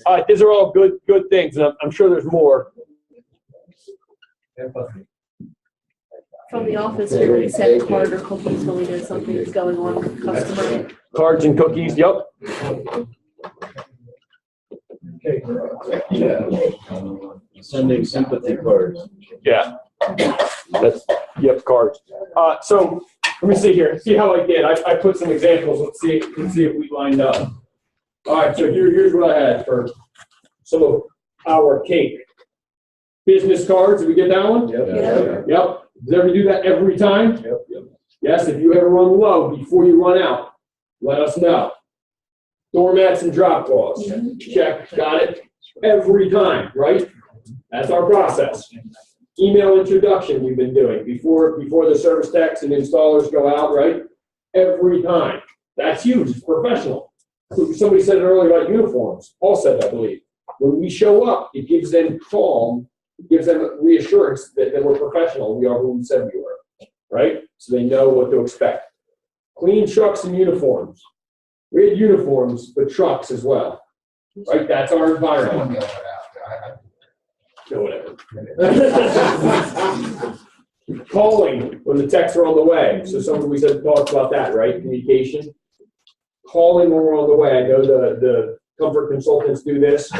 S1: right, these are all good things, and I'm sure there's more.
S8: From the office, everybody said card or cookies when we did something that's going on with the customer.
S1: Cards and cookies, yep.
S14: Yeah. Sending sympathy cards.
S1: Yeah. That's, yep, cards. So let me see here. See how I did. I put some examples. Let's see if we lined up. All right, so here's what I had for some of our cake. Business cards, did we get that one?
S14: Yep.
S1: Yep. Does everybody do that every time?
S14: Yep.
S1: Yes, if you ever run low before you run out, let us know. Doormats and drop cloths. Check, got it. Every time, right? That's our process. Email introduction we've been doing before the service techs and installers go out, right? Every time. That's huge, it's professional. Somebody said it earlier about uniforms. Paul said that, I believe. When we show up, it gives them calm, it gives them reassurance that we're professional, we are who we said we were, right? So they know what to expect. Clean trucks and uniforms. We had uniforms, but trucks as well, right? That's our environment. No, whatever. Calling when the techs are on the way. So something we said talked about that, right? Communication. Calling when we're on the way. I know the comfort consultants do this.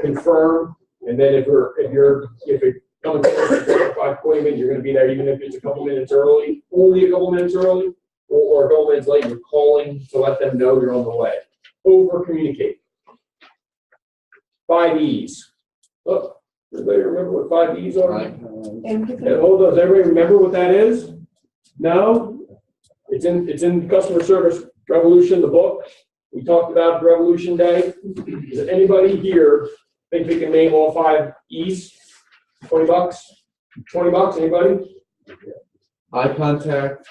S1: Confirm, and then if it comes to 5 appointment, you're going to be there even if it's a couple minutes early, only a couple minutes early, or a couple minutes late. You're calling to let them know you're on the way. Over communicate. 5 E's. Oh, everybody remember what 5 E's are? Hold on. Does everybody remember what that is? No? It's in Customer Service Revolution, the book. We talked about Revolution Day. Does anybody here think they can name all 5 E's? $20? $20, anybody?
S16: Eye contact,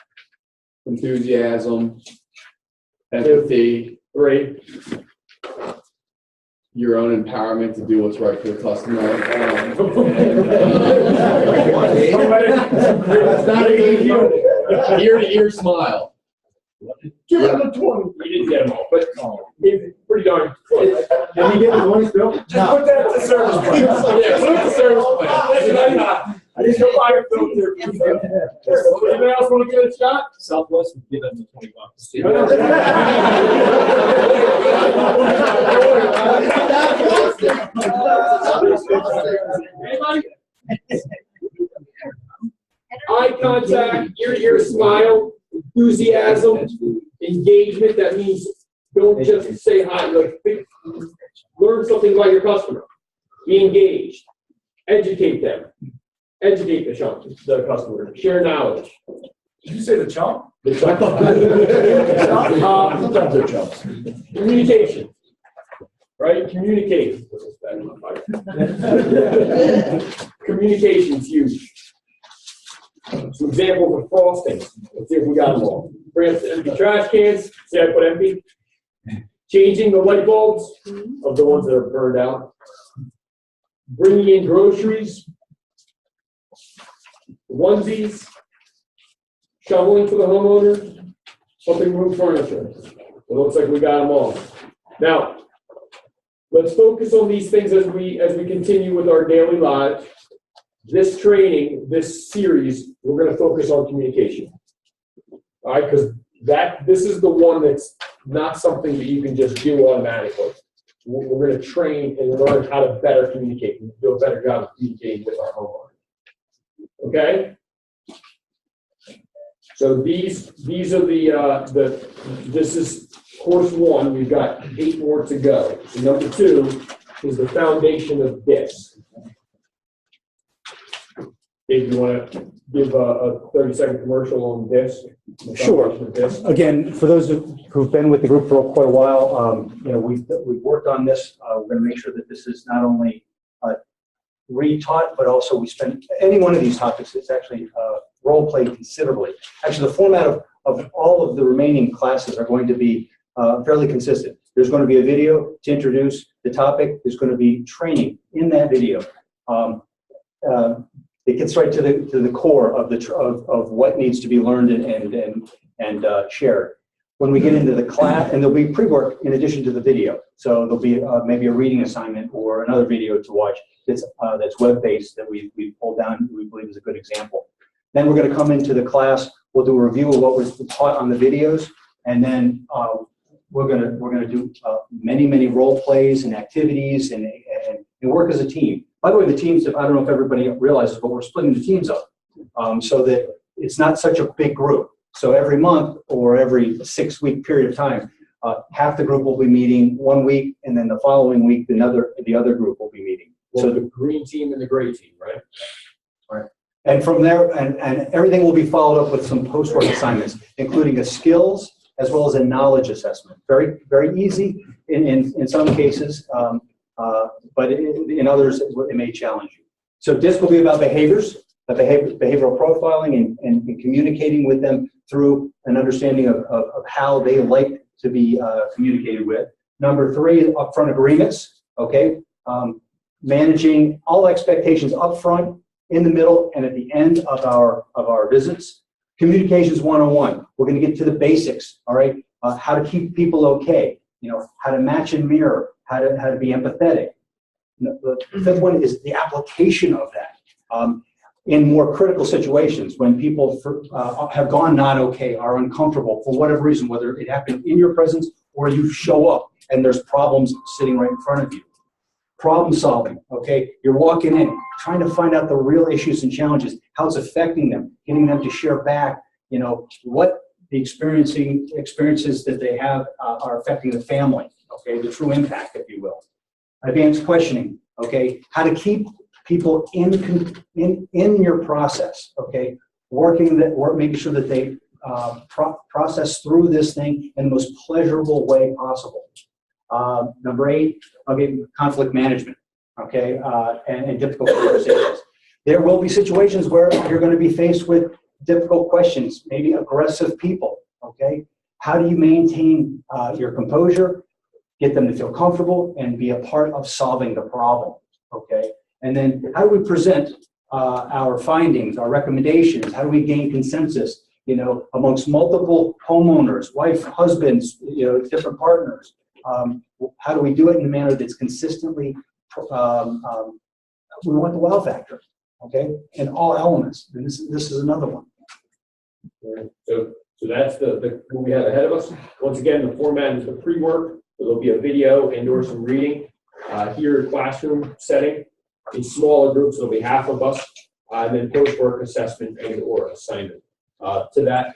S16: enthusiasm, empathy.
S1: 3.
S16: Your own empowerment to do what's right for the customer. That's not an ear-to-ear smile.
S1: Give him the 20. You didn't get them all, but it's pretty darn close.
S2: Did he get the 20 still?
S1: Just put that at the service plan. Yeah, put it at the service plan. I just go buy a filter. Anybody else want to give it a shot?
S14: Southwest would give them the $20.
S1: Anybody? Eye contact, ear-to-ear smile, enthusiasm, engagement. That means don't just say hi. Like, learn something about your customer. Be engaged. Educate them. Educate the customer. Share knowledge.
S23: Did you say the chump?
S1: The chump.
S23: Sometimes they're chumps.
S1: Communication. Right? Communicate. Communication's huge. Some examples of frosting. Let's see if we got them all. Bring up the empty trash cans. See, I put empty. Changing the light bulbs of the ones that are burned out. Bringing in groceries. Onesies. Shoveling for the homeowners. Helping move furniture. It looks like we got them all. Now, let's focus on these things as we continue with our daily lives. This training, this series, we're going to focus on communication. All right, because this is the one that's not something that you can just do automatically. We're going to train and learn how to better communicate and do a better job of communicating with our homeowners. Okay? So these are this is course 1. We've got 8 more to go. So number 2 is the foundation of this. Dave, you want to give a 30-second commercial on this?
S7: Sure. Again, for those who've been with the group for quite a while, we've worked on this. We're going to make sure that this is not only retaught, but also we spend any one of these topics is actually role played considerably. Actually, the format of all of the remaining classes are going to be fairly consistent. There's going to be a video to introduce the topic. There's going to be training in that video. It gets right to the core of what needs to be learned and shared. When we get into the class, and there'll be pre-work in addition to the video. So there'll be maybe a reading assignment or another video to watch that's web-based that we pulled down. We believe is a good example. Then we're going to come into the class. We'll do a review of what was taught on the videos, and then we're going to do many role plays and activities and work as a team. By the way, the teams, I don't know if everybody realizes, but we're splitting the teams up so that it's not such a big group. So every month or every 6-week period of time, half the group will be meeting 1 week, and then the following week, the other group will be meeting.
S1: So the green team and the gray team, right?
S7: Right. And from there, and everything will be followed up with some post-work assignments, including a skills as well as a knowledge assessment. Very easy in some cases, but in others, it may challenge you. So DISC will be about behaviors, behavioral profiling, and communicating with them through an understanding of how they like to be communicated with. Number 3, upfront agreements, okay? Managing all expectations upfront, in the middle, and at the end of our visits. Communications 101. We're going to get to the basics, all right? How to keep people okay, how to match and mirror, how to be empathetic. The 5th one is the application of that. In more critical situations, when people have gone not okay, are uncomfortable for whatever reason, whether it happened in your presence or you show up and there's problems sitting right in front of you. Problem solving, okay? You're walking in, trying to find out the real issues and challenges, how it's affecting them, getting them to share back, what the experiences that they have are affecting the family, okay? The true impact, if you will. Advanced questioning, okay? How to keep people in your process, okay? Making sure that they process through this thing in the most pleasurable way possible. Number 8, okay, conflict management, okay, and difficult conversations. There will be situations where you're going to be faced with difficult questions, maybe aggressive people, okay? How do you maintain your composure, get them to feel comfortable, and be a part of solving the problem, okay? And then how do we present our findings, our recommendations? How do we gain consensus, amongst multiple homeowners, wife, husbands, different partners? How do we do it in a manner that's consistently, we want the wow factor, okay, in all elements. And this is another one.
S1: So that's what we have ahead of us. Once again, the format is the pre-work. There'll be a video and/or some reading here in classroom setting. In smaller groups, there'll be half of us, and then post-work assessment and/or assignment. To that,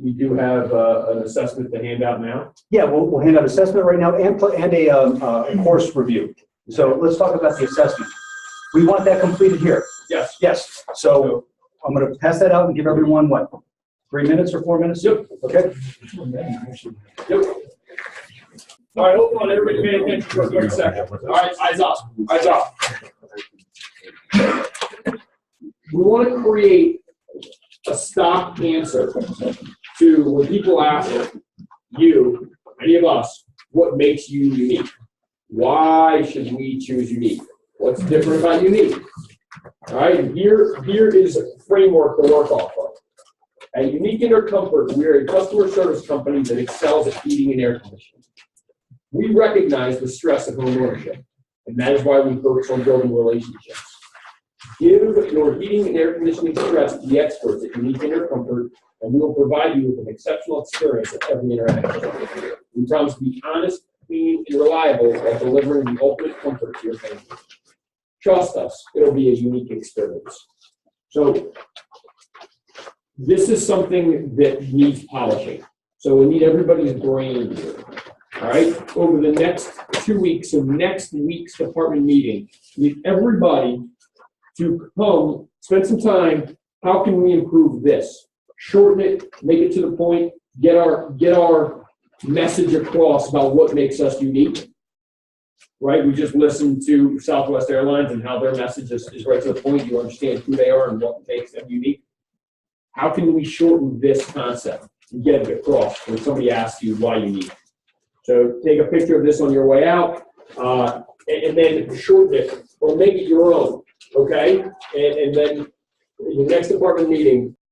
S1: we do have an assessment to hand out now.
S7: Yeah, we'll hand out assessment right now and a course review. So let's talk about the assessment. We want that completed here.
S1: Yes.
S7: Yes. So I'm going to pass that out and give everyone, what, 3 minutes or 4 minutes?
S1: Yep.
S7: Okay.
S1: Yep. All right, hold on, everybody pay attention for a quick second. All right, eyes up, eyes up. We want to create a stock answer to when people ask you, any of us, what makes you unique? Why should we choose unique? What's different about unique? All right, here is a framework to work off of. At Unique Indoor Comfort, we are a customer service company that excels at heating and air conditioning. We recognize the stress of home ownership, and that is why we focus on building relationships. Give your heating and air conditioning stress to the experts at Unique Indoor Comfort, and we will provide you with an exceptional experience at every interaction. We promise to be honest, clean, and reliable while delivering the ultimate comfort to your family. Trust us, it'll be a unique experience. So this is something that needs polishing. So we need everybody's brain here. All right, over the next 2 weeks, so next week's department meeting, we need everybody to come, spend some time. How can we improve this? Shorten it, make it to the point, get our message across about what makes us unique. Right? We just listened to Southwest Airlines and how their message is right to the point. You understand who they are and what makes them unique. How can we shorten this concept and get it across when somebody asks you why unique? So take a picture of this on your way out, and then shorten it or make it your own, okay? And then your next department meeting,